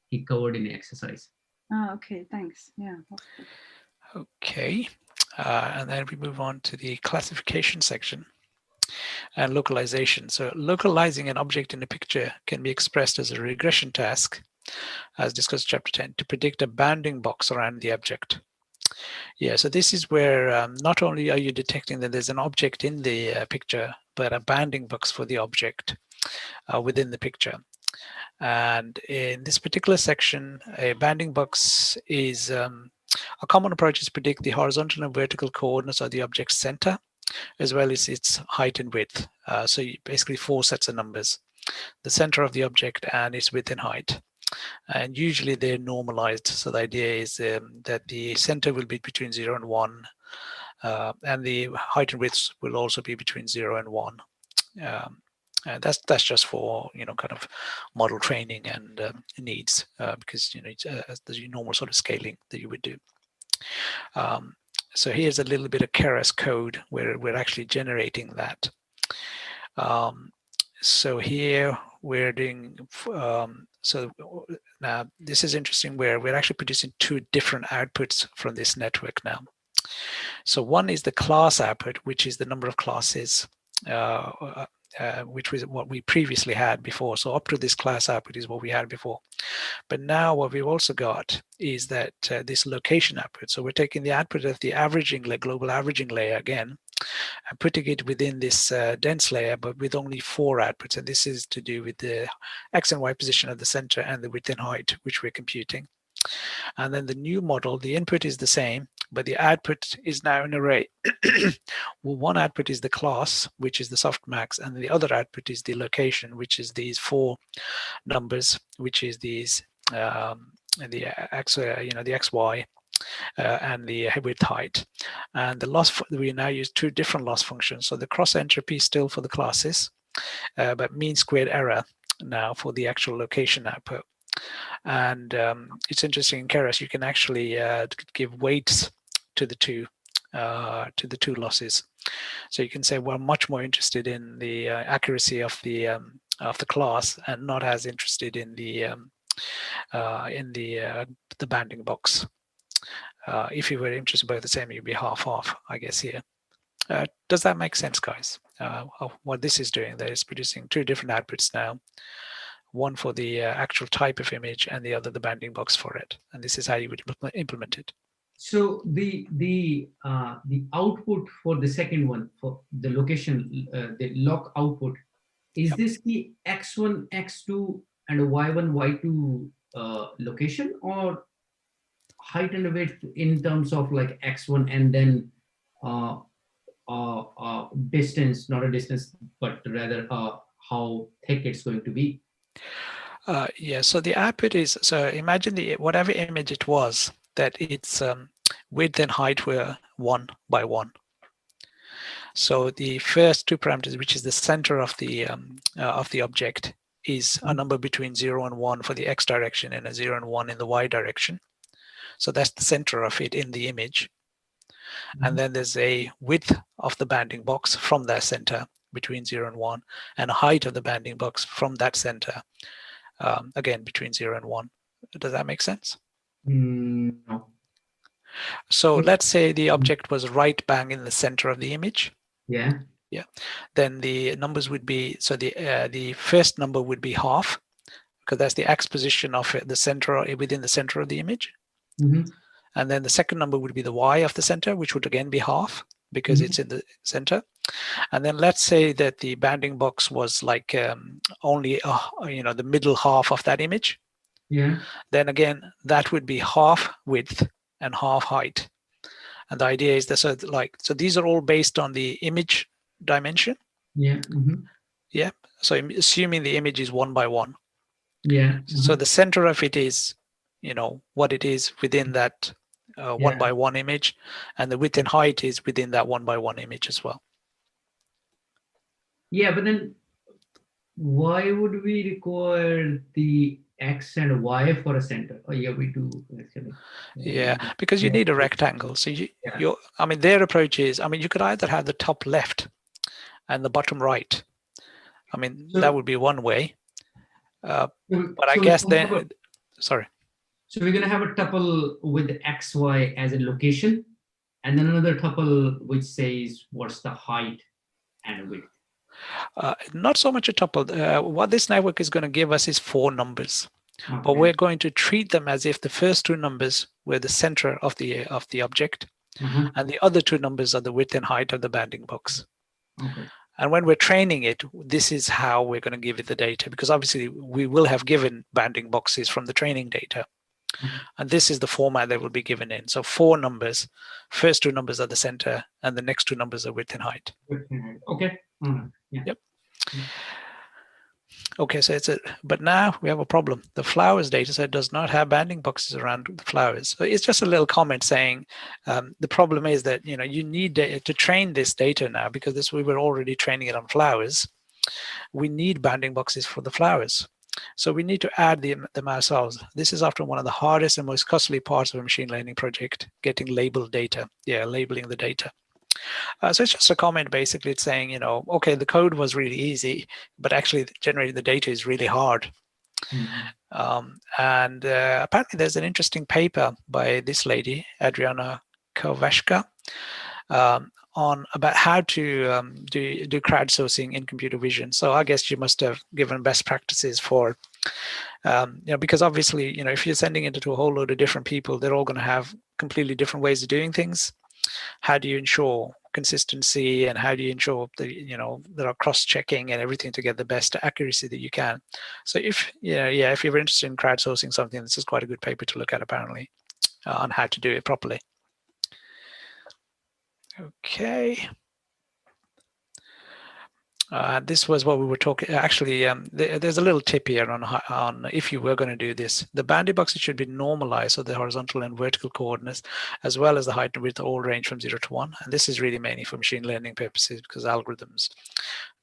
he covered in the exercise. Oh, okay, thanks. Yeah. Okay, and then we move on to the classification section and localization. So localizing an object in a picture can be expressed as a regression task, as discussed in chapter 10, to predict a bounding box around the object. Yeah, so this is where not only are you detecting that there's an object in the picture, but a bounding box for the object within the picture. And in this particular section, a bounding box is a common approach is to predict the horizontal and vertical coordinates of the object's center, as well as its height and width. So you basically 4 sets of numbers: the center of the object and its width and height. And usually they're normalized. So the idea is that the center will be between 0 and 1, and the height and width will also be between 0 and 1. That's just for, you know, kind of model training and needs, because, you know, it's the normal sort of scaling that you would do. So here's a little bit of Keras code where we're actually generating that. So here we're doing, so now this is interesting, where we're actually producing 2 different outputs from this network now. So one is the class output, which is the number of classes, which was what we previously had before. So up to this class output is what we had before. But now what we've also got is that this location output. So we're taking the output of the averaging, global averaging layer again, and putting it within this dense layer, but with only 4 outputs. And this is to do with the X and Y position of the center and the width and height, which we're computing. And then the new model, the input is the same, but the output is now an array. Well, one output is the class, which is the softmax, and the other output is the location, which is these 4 numbers, which is these the X, the XY, and the width height. And the loss, we now use 2 different loss functions. So the cross entropy still for the classes, but mean squared error now for the actual location output. And it's interesting in Keras, you can actually give weights to the two losses. So you can say, well, I'm much more interested in the accuracy of the class and not as interested in the in the banding box. If you were interested both the same, you'd be half, I guess, here. Does that make sense, guys? What this is doing there is producing two different outputs now, one for the actual type of image and the other the banding box for it. And this is how you would implement it. So the output for the second one, for the location, the lock output, is this the x1, x2, and a y1, y2 location, or height and width in terms of like x1 and then distance, not a distance, but rather how thick it's going to be? Yeah, so the output is, so imagine whatever image it was, that its width and height were 1 by 1. So the first two parameters, which is the center of the object, is a number between 0 and 1 for the x direction and a 0 and 1 in the y direction. So that's the center of it in the image. And then there's a width of the banding box from that center between 0 and 1, and a height of the banding box from that center, again, between 0 and 1. Does that make sense? No. So let's say the object was right bang in the center of the image. Yeah. Yeah. Then the numbers would be, so the first number would be half, because that's the x position of the center, within the center of the image. And then the second number would be the y of the center, which would again be half, because it's in the center. And then let's say that the banding box was like only the middle half of that image. Yeah. Then again, that would be half width and half height. And the idea is that so these are all based on the image dimension. Yeah. Yeah. So assuming the image is 1 by 1. Yeah. So the center of it is, what it is within that 1 by 1 image, and the width and height is within that 1 by 1 image as well. Yeah, but then why would we require the x and y for a center? Oh, yeah, we do actually. Yeah, because you need a rectangle. So their approach is, you could either have the top left and the bottom right. That would be one way. But I guess then, sorry. So we're going to have a tuple with x, y as a location, and then another tuple which says what's the height and width. Not so much a tuple. What this network is going to give us is 4 numbers, but we're going to treat them as if the first 2 numbers were the center of the object, and the other 2 numbers are the width and height of the banding box. And when we're training it, this is how we're going to give it the data, because obviously we will have given banding boxes from the training data. And this is the format that will be given in. So 4 numbers, first 2 numbers are the center, and the next 2 numbers are width and height. Okay. Yeah. Yep. Okay, so but now we have a problem. The flowers data set does not have banding boxes around the flowers. So it's just a little comment saying the problem is that you need to train this data now, because we were already training it on flowers. We need banding boxes for the flowers. So we need to add them ourselves. This is often one of the hardest and most costly parts of a machine learning project, getting labeled data. Yeah, labeling the data. So it's just a comment. Basically, it's saying, okay, the code was really easy, but actually generating the data is really hard. And apparently there's an interesting paper by this lady, Adriana Kovashka, on about how to do crowdsourcing in computer vision. So I guess you must have given best practices for, because obviously, if you're sending it to a whole load of different people, they're all going to have completely different ways of doing things. How do you ensure consistency, and how do you ensure that there are cross-checking and everything to get the best accuracy that you can? So if you're interested in crowdsourcing something, this is quite a good paper to look at, apparently, on how to do it properly. Okay. This was what we were talking. Actually, there's a little tip here on if you were going to do this. The banding boxes should be normalized, so the horizontal and vertical coordinates, as well as the height and width, all range from 0 to 1. And this is really mainly for machine learning purposes, because algorithms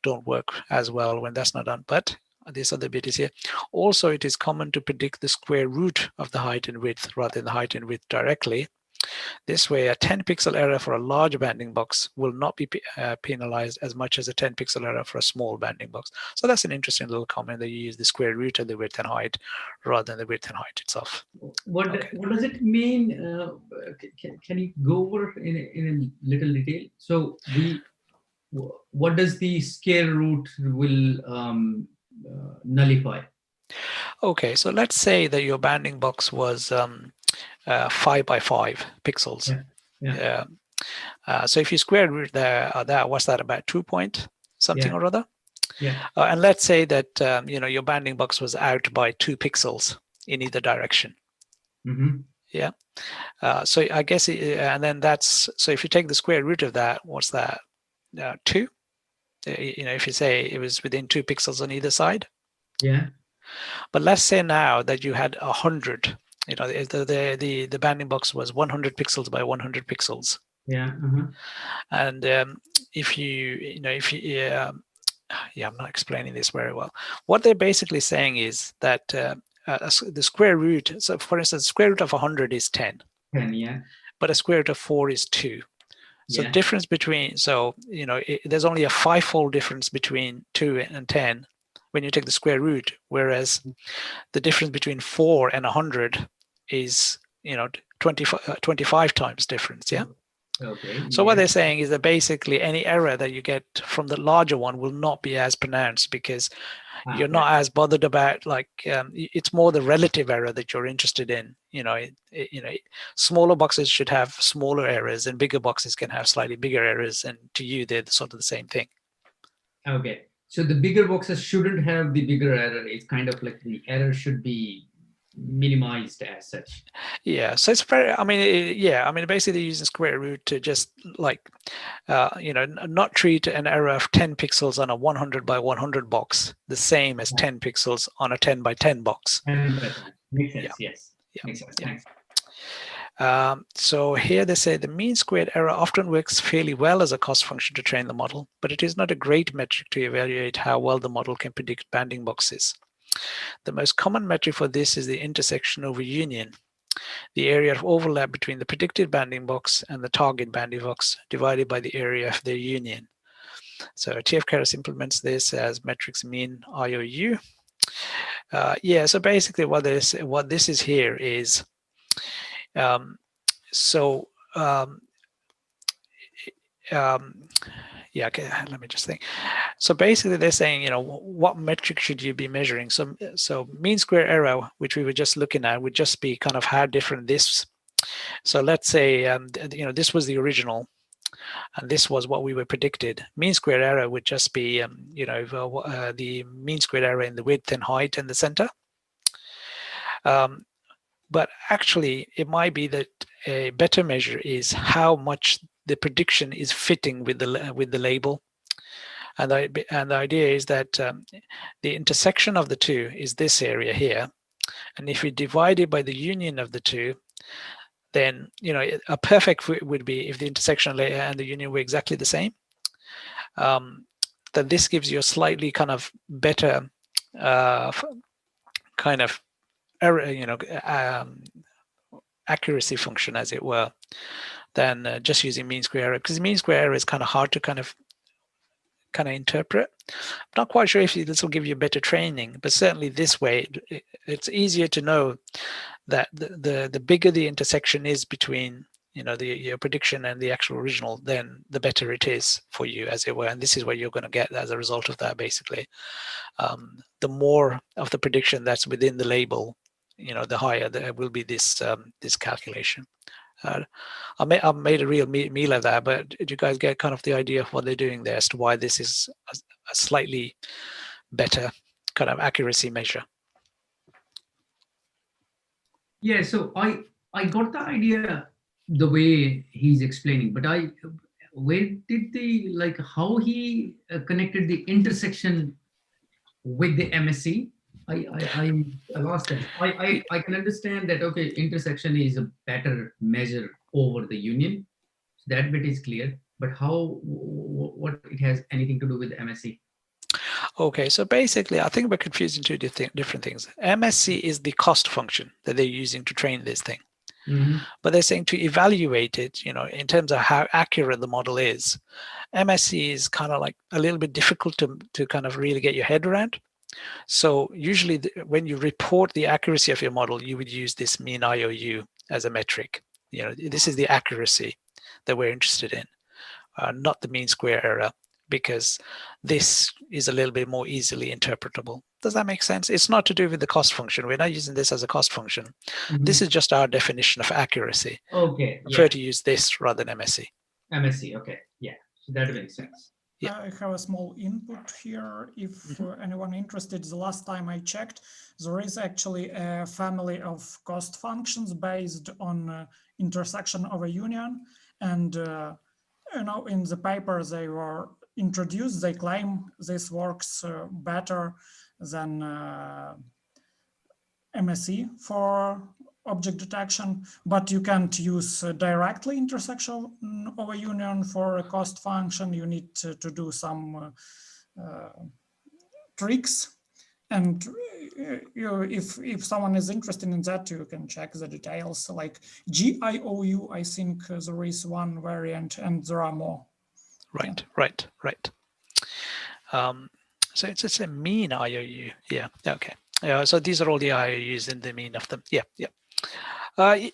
don't work as well when that's not done. But this other bit is here. Also, it is common to predict the square root of the height and width rather than the height and width directly. This way, a 10 pixel error for a large banding box will not be penalized as much as a 10 pixel error for a small banding box. So that's an interesting little comment that you use the square root of the width and height rather than the width and height itself. What does it mean? Can you go over in a little detail? So what does the square root will nullify? Okay, so let's say that your banding box was 5 by 5 pixels. Yeah. So if you square root that, what's that, about 2 point something or other? Yeah. And let's say that your banding box was out by 2 pixels in either direction. Mm-hmm. Yeah. So I guess, and then so if you take the square root of that, what's that? 2. If you say it was within 2 pixels on either side. Yeah. But let's say now that you had 100. The banding box was 100 pixels by 100 pixels. Yeah. And if I'm not explaining this very well. What they're basically saying is that the square root. So, for instance, the square root of 100 is 10. 10, yeah. But a square root of 4 is 2. So yeah. difference between, there's only a 5-fold difference between 2 and 10 when you take the square root, whereas the difference between 4 and 100 is 25 times difference. Yeah. Okay. So what they're saying is that basically any error that you get from the larger one will not be as pronounced because you're not as bothered about it's more the relative error that you're interested in. Smaller boxes should have smaller errors and bigger boxes can have slightly bigger errors, and to you they're sort of the same thing. Okay, so the bigger boxes shouldn't have the bigger error. It's kind of like the error should be minimized as such. Yeah, so it's very, basically they're using square root to just not treat an error of 10 pixels on a 100 by 100 box the same as 10 pixels on a 10 by 10 box. 10 by 10. Makes sense, yes. Yeah. Makes sense, thanks. So here they say the mean squared error often works fairly well as a cost function to train the model, but it is not a great metric to evaluate how well the model can predict banding boxes. The most common metric for this is the intersection over union, the area of overlap between the predicted banding box and the target banding box divided by the area of their union. So TF-Keras implements this as metrics mean IOU. So basically what this is here is, okay, let me just think. So basically they're saying, what metric should you be measuring? So mean square error, which we were just looking at, would just be kind of how different this. So let's say, this was the original and this was what we were predicted. Mean square error would just be, the mean square error in the width and height in the center. But actually it might be that a better measure is how much the prediction is fitting with the label, and the idea is that the intersection of the two is this area here, and if we divide it by the union of the two, then a perfect would be if the intersection and the union were exactly the same. Then this gives you a slightly kind of better kind of error, accuracy function, as it were, than just using mean square error, because mean square error is kind of hard to kind of interpret. I'm not quite sure if this will give you better training, but certainly this way it's easier to know that the bigger the intersection is between your prediction and the actual original, then the better it is for you, as it were. And this is what you're going to get as a result of that. Basically, the more of the prediction that's within the label, the higher there will be this this calculation. I made a real meal of that, but did you guys get kind of the idea of what they're doing there as to why this is a slightly better kind of accuracy measure? Yeah, so I got the idea the way he's explaining, but where did how he connected the intersection with the MSC? I lost it. I can understand that, okay, intersection is a better measure over the union. So that bit is clear, but what it has anything to do with MSC? Okay, so basically I think we're confusing two different things. MSC is the cost function that they're using to train this thing. But they're saying to evaluate it, you know, in terms of how accurate the model is, MSE is kind of like a little bit difficult to kind of really get your head around. So usually when you report the accuracy of your model, you would use this mean IOU as a metric. You know, this is the accuracy that we're interested in, not the mean square error, because this is a little bit more easily interpretable. Does that make sense? It's not to do with the cost function. We're not using this as a cost function. This is just our definition of accuracy. Okay. I prefer to use this rather than MSE. MSE, okay. Yeah, so that makes sense. Yeah. I have a small input here. If anyone interested, the last time I checked, there is actually a family of cost functions based on intersection of a union. And you know, in the paper they were introduced, they claim this works better than MSE for object detection, but you can't use directly intersection of a union for a cost function. You need to do some tricks. And if someone is interested in that, you can check the details. Like GIOU, I think there is one variant, and there are more. Right, yeah. Right. So it's a mean IOU. Yeah, okay. So these are all the IOUs in the mean of them. Yeah.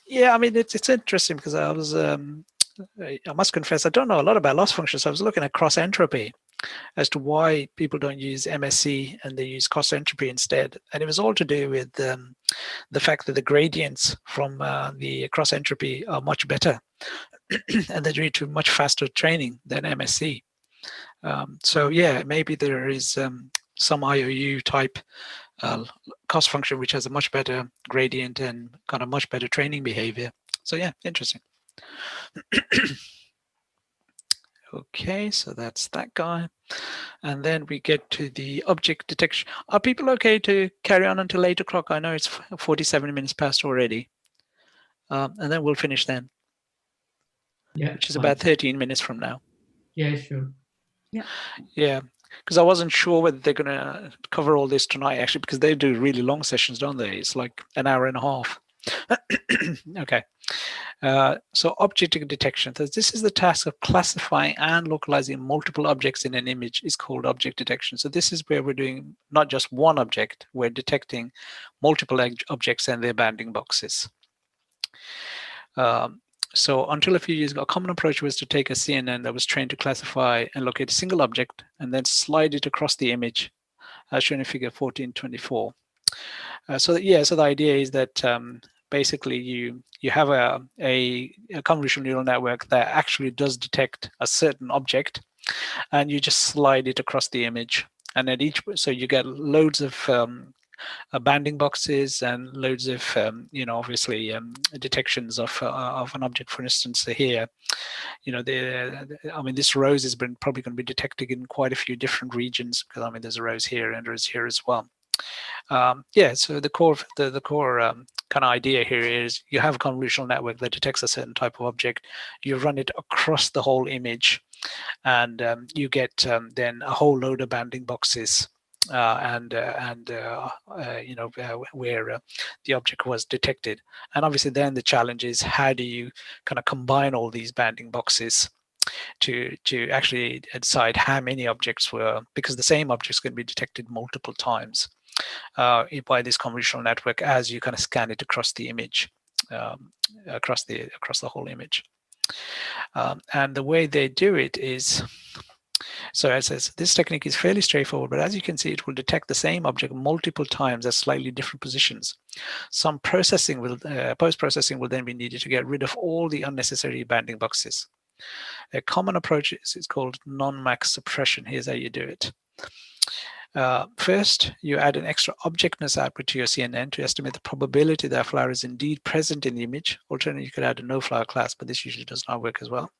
Yeah, I mean, it's interesting because I was, I must confess, I don't know a lot about loss functions. So I was looking at cross entropy as to why people don't use MSE and they use cross entropy instead. And it was all to do with the fact that the gradients from the cross entropy are much better and they lead to much faster training than MSE. So yeah, maybe there is some IOU type cost function which has a much better gradient and kind of much better training behavior. So yeah, interesting. Okay, so that's that guy. And then we get to the object detection. Are people okay to carry on until 8 o'clock? I know it's 47 minutes past already. And then we'll finish then. Yeah. Which is about 13 minutes from now. Yeah, sure. Yeah, because I wasn't sure whether they're going to cover all this tonight, actually, because they do really long sessions, don't they? It's like an hour and a half. Okay. So object detection. So this is the task of classifying and localizing multiple objects in an image is called object detection. So this is where we're doing not just one object, we're detecting multiple objects and their bounding boxes. So until a few years ago, a common approach was to take a CNN that was trained to classify and locate a single object and then slide it across the image, as shown in figure 1424. So the idea is that basically you have a convolutional neural network that actually does detect a certain object, and you just slide it across the image, and at each, so you get loads of bounding boxes and loads of obviously detections of an object. For instance, here, I mean, this rose has been probably going to be detected in quite a few different regions, because I mean there's a rose here and there's here as well. Yeah, so the core kind of idea here is you have a convolutional network that detects a certain type of object, you run it across the whole image, and you get then a whole load of bounding boxes where the object was detected. And obviously then the challenge is, how do you kind of combine all these bounding boxes to actually decide how many objects were, because the same objects can be detected multiple times by this convolutional network as you kind of scan it across the image, across the whole image. And the way they do it is, so as says, this technique is fairly straightforward, but as you can see, it will detect the same object multiple times at slightly different positions. Some processing will, post-processing will then be needed to get rid of all the unnecessary bounding boxes. A common approach is called non-max suppression. Here's how you do it. First, you add an extra objectness output to your CNN to estimate the probability that a flower is indeed present in the image. Alternatively, you could add a no flower class, but this usually does not work as well.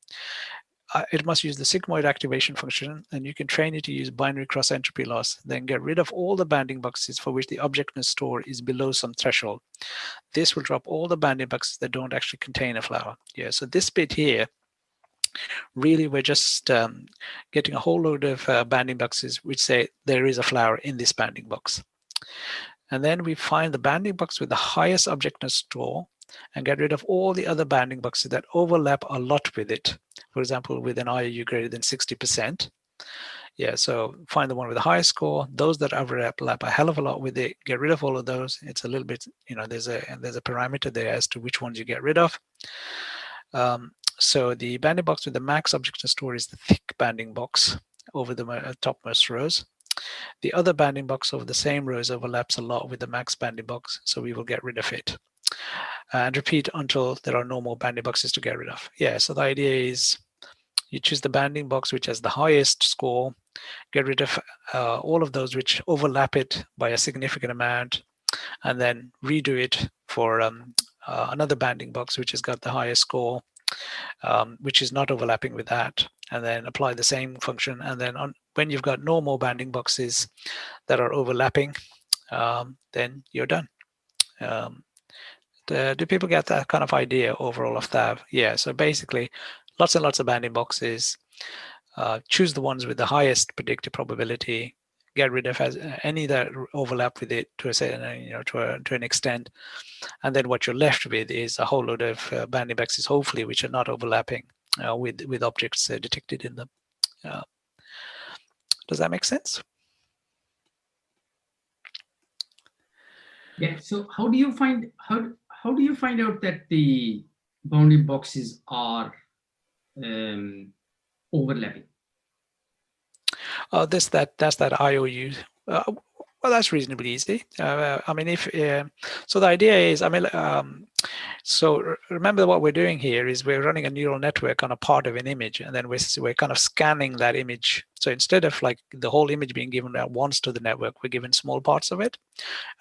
It must use the sigmoid activation function, and you can train it to use binary cross entropy loss, then get rid of all the bounding boxes for which the objectness store is below some threshold. This will drop all the bounding boxes that don't actually contain a flower. Yeah, so this bit here, really we're just getting a whole load of bounding boxes which say there is a flower in this bounding box. And then we find the bounding box with the highest objectness store and get rid of all the other bounding boxes that overlap a lot with it. For example, with an IOU greater than 60%. Yeah, so find the one with the highest score. Those that overlap a hell of a lot with it, get rid of all of those. It's a little bit, there's a parameter there as to which ones you get rid of. So the bounding box with the max object to store is the thick bounding box over the topmost rows. The other bounding box over the same rows overlaps a lot with the max bounding box, so we will get rid of it. And repeat until there are no more bounding boxes to get rid of. Yeah, so the idea is you choose the bounding box which has the highest score, get rid of all of those which overlap it by a significant amount, and then redo it for another bounding box which has got the highest score, which is not overlapping with that, and then apply the same function. And then when you've got no more bounding boxes that are overlapping, then you're done. Do people get that kind of idea overall of that? Yeah, so basically lots and lots of bounding boxes, choose the ones with the highest predicted probability, get rid of any that overlap with it to a certain, to an extent, and then what you're left with is a whole load of bounding boxes, hopefully, which are not overlapping with objects detected in them. Does that make sense? Yeah. So how do you find out that the bounding boxes are overlapping? That's that IOU. Well, that's reasonably easy. I mean, so the idea is, so remember what we're doing here is we're running a neural network on a part of an image, and then we're kind of scanning that image. So instead of like the whole image being given at once to the network, we're given small parts of it.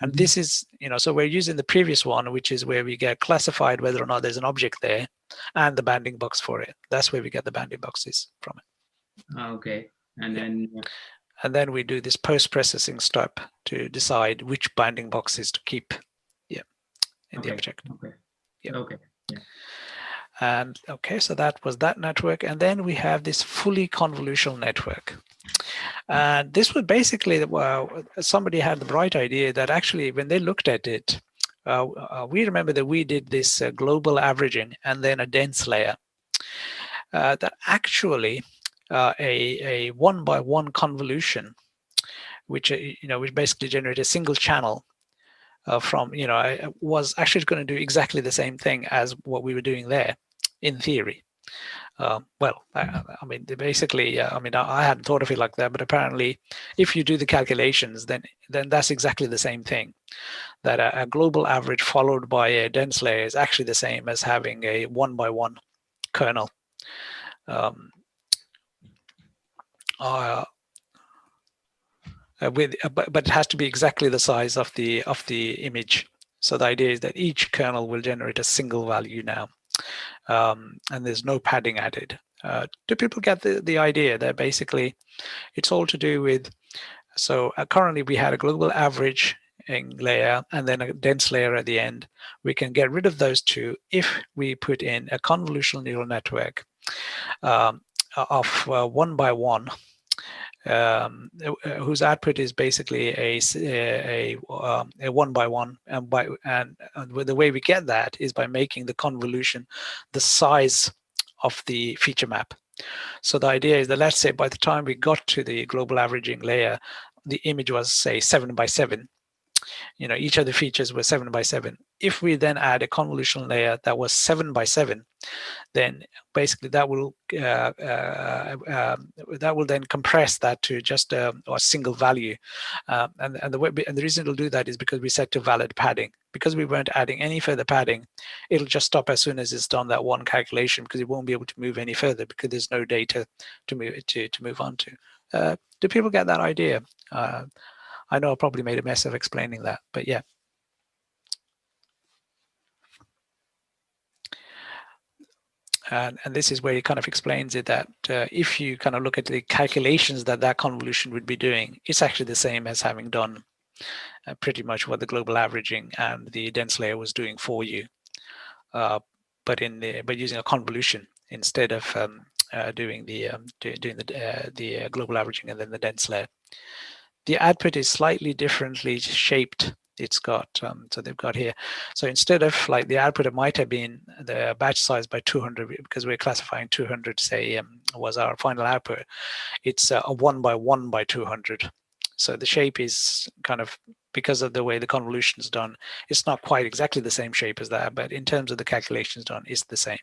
And this is, so we're using the previous one, which is where we get classified whether or not there's an object there and the bounding box for it. That's where we get the bounding boxes from it. Okay. And then we do this post-processing step to decide which bounding boxes to keep, in the object. Okay. Yeah. Okay. Yeah. And okay, so that was that network, and then we have this fully convolutional network. And this was basically, somebody had the bright idea that actually, when they looked at it, we remember that we did this global averaging and then a dense layer. That actually a one-by-one convolution, which which basically generated a single channel from, was actually going to do exactly the same thing as what we were doing there, in theory. Well, I mean, basically, I hadn't thought of it like that, but apparently, if you do the calculations, then that's exactly the same thing. That a global average followed by a dense layer is actually the same as having a one-by-one kernel. But it has to be exactly the size of the image. So the idea is that each kernel will generate a single value now, and there's no padding added. Do people get the idea that basically it's all to do with? So currently we had a global average layer and then a dense layer at the end. We can get rid of those two if we put in a convolutional neural network of one by one, whose output is basically a one by one, and the way we get that is by making the convolution the size of the feature map. So the idea is that, let's say by the time we got to the global averaging layer, the image was, say, 7 by 7. Each of the features were 7 by 7. If we then add a convolutional layer that was 7 by 7, then basically that will then compress that to just a single value. And the reason it'll do that is because we set to valid padding. Because we weren't adding any further padding, it'll just stop as soon as it's done that one calculation, because it won't be able to move any further because there's no data to move on to. Do people get that idea? I know I probably made a mess of explaining that, but yeah. And this is where he kind of explains it, that if you kind of look at the calculations that convolution would be doing, it's actually the same as having done pretty much what the global averaging and the dense layer was doing for you, but using a convolution instead of doing the global averaging and then the dense layer. The output is slightly differently shaped it's got, so they've got here. So instead of like the output, it might have been the batch size by 200 because we're classifying 200, say, was our final output. It's a 1 by 1 by 200. So the shape is kind of, because of the way the convolution is done, it's not quite exactly the same shape as that, but in terms of the calculations done, it's the same.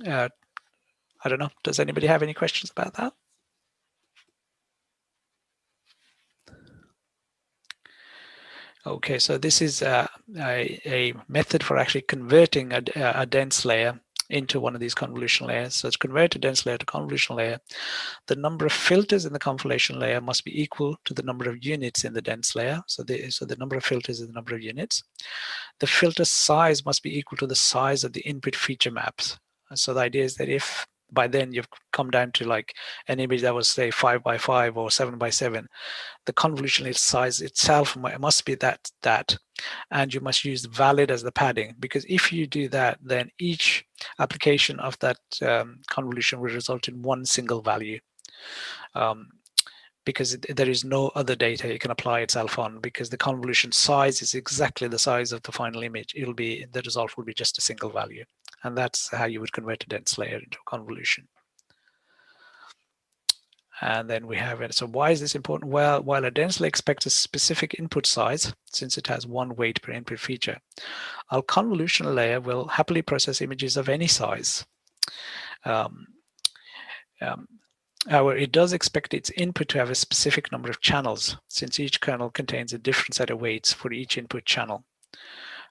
I don't know. Does anybody have any questions about that? Okay, so this is a method for actually converting a dense layer into one of these convolution layers. So it's convert a dense layer to convolution layer. The number of filters in the convolution layer must be equal to the number of units in the dense layer. So the number of filters is the number of units. The filter size must be equal to the size of the input feature maps. So the idea is that if by then you've come down to like an image that was say 5 by 5 or 7 by 7, the convolution size itself must be that, and you must use valid as the padding, because if you do that, then each application of that convolution will result in one single value, because there is no other data it can apply itself on, because the convolution size is exactly the size of the final image. It'll be, the result will be just a single value, and that's how you would convert a dense layer into a convolution. And then we have it. So why is this important? Well, while a dense layer expects a specific input size, since it has one weight per input feature, our convolutional layer will happily process images of any size. However, it does expect its input to have a specific number of channels, since each kernel contains a different set of weights for each input channel.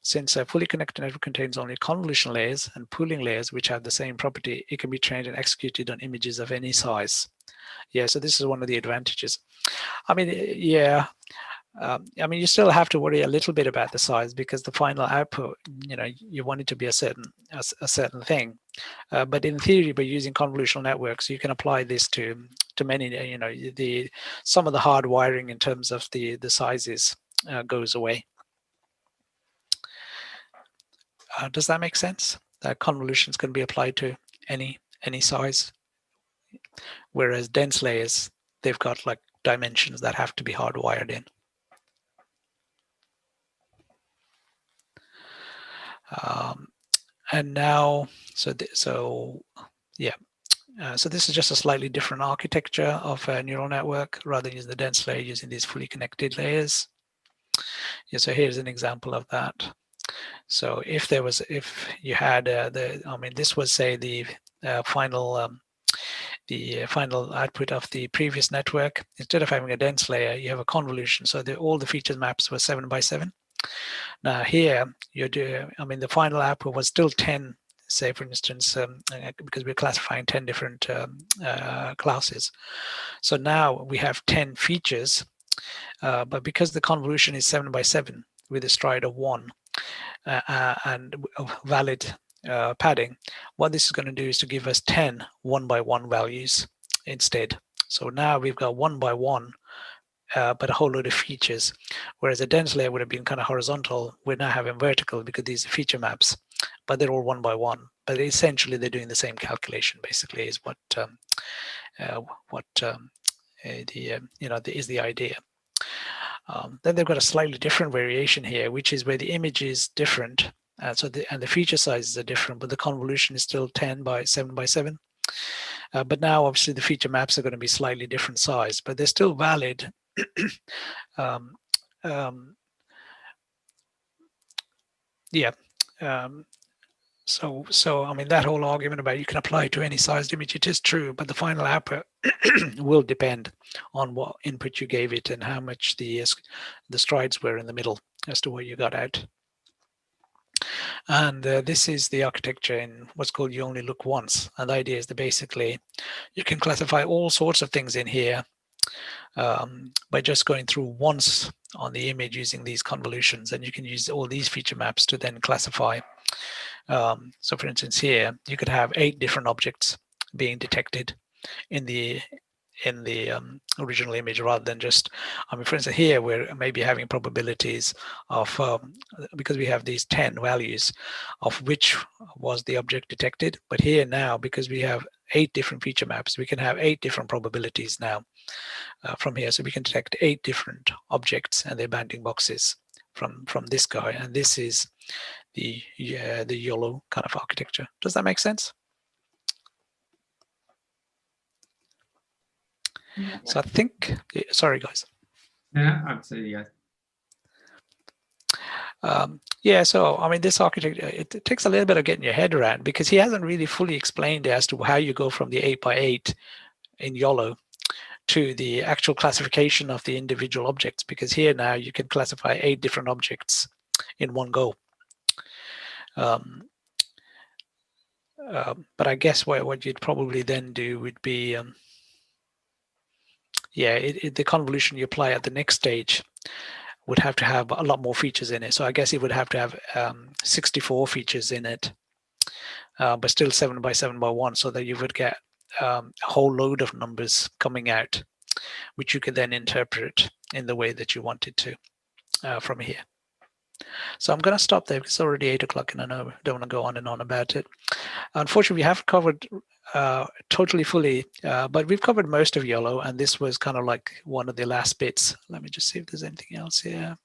Since a fully connected network contains only convolution layers and pooling layers which have the same property, it can be trained and executed on images of any size. Yeah, so this is one of the advantages. I mean, yeah, I mean, you still have to worry a little bit about the size, because the final output, you know, you want it to be a certain thing. But in theory, by using convolutional networks, you can apply this to many, you know, some of the hard wiring in terms of the sizes goes away. Does that make sense? Convolutions can be applied to any size, whereas dense layers, they've got like dimensions that have to be hardwired in. And now, so this is just a slightly different architecture of a neural network, rather than using the dense layer, using these fully connected layers. Yeah, so here's an example of that. So if you had I mean, this was say the final output of the previous network. Instead of having a dense layer, you have a convolution. So all the feature maps were 7 by 7. Now here, I mean, the final output was still 10, say, for instance, because we're classifying 10 different classes. So now we have 10 features, but because the convolution is 7 by 7 with a stride of 1 and valid padding, what this is going to do is to give us 10 1 by 1 values instead. So now we've got 1 by 1, but a whole load of features, whereas a dense layer would have been kind of horizontal. We're now having vertical because these are feature maps, but they're all 1 by 1. But essentially, they're doing the same calculation. Basically, is what is the idea. Then they've got a slightly different variation here, which is where the image is different, and the feature sizes are different, but the convolution is still 10 by 7 by 7. But now, obviously, the feature maps are going to be slightly different size, but they're still valid. So I mean, that whole argument about you can apply it to any sized image, it is true, but the final output will depend on what input you gave it and how much the strides were in the middle as to what you got out. And this is the architecture in what's called you only look once. And the idea is that basically you can classify all sorts of things in here by just going through once on the image using these convolutions, and you can use all these feature maps to then classify. So for instance, here you could have 8 different objects being detected in the original image, rather than just, I mean, for instance, here we're maybe having probabilities of, because we have these 10 values of which was the object detected. But here now, because we have 8 different feature maps. We can have 8 different probabilities now from here. So we can detect 8 different objects and their bounding boxes from this guy. And this is the YOLO kind of architecture. Does that make sense? Yeah. So I think, sorry guys. Yeah, absolutely, yes. Yeah, so I mean, this architecture, it takes a little bit of getting your head around, because he hasn't really fully explained as to how you go from the 8x8 in YOLO to the actual classification of the individual objects, because here now you can classify 8 different objects in one go. But I guess what you'd probably then do would be, yeah, the convolution you apply at the next stage would have to have a lot more features in it. So I guess it would have to have 64 features in it, but still 7x7x1, so that you would get a whole load of numbers coming out, which you could then interpret in the way that you wanted to from here. So I'm going to stop there because it's already 8 o'clock and I know I don't want to go on and on about it. Unfortunately, we haven't covered totally fully, but we've covered most of YOLO, and this was kind of like one of the last bits. Let me just see if there's anything else here.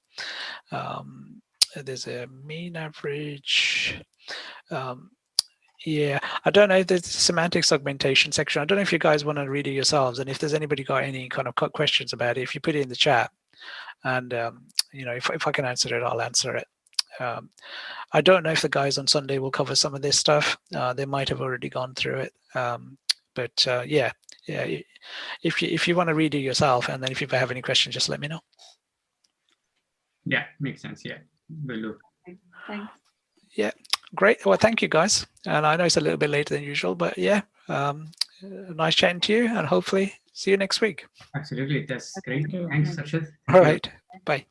There's a mean average. Yeah, I don't know if there's a semantic segmentation section. I don't know if you guys want to read it yourselves, and if there's anybody got any kind of questions about it, if you put it in the chat, and you know, if I can answer it, I'll answer it. I don't know if the guys on Sunday will cover some of this stuff. They might have already gone through it, but yeah, if you want to read it yourself, and then if you have any questions, just let me know. Yeah, makes sense. Yeah, will do. Thanks. Yeah, great. Well, thank you guys. And I know it's a little bit later than usual, but yeah, nice chatting to you, and hopefully see you next week. Absolutely, that's great. Thank you. Thanks, Arshad. All right, bye.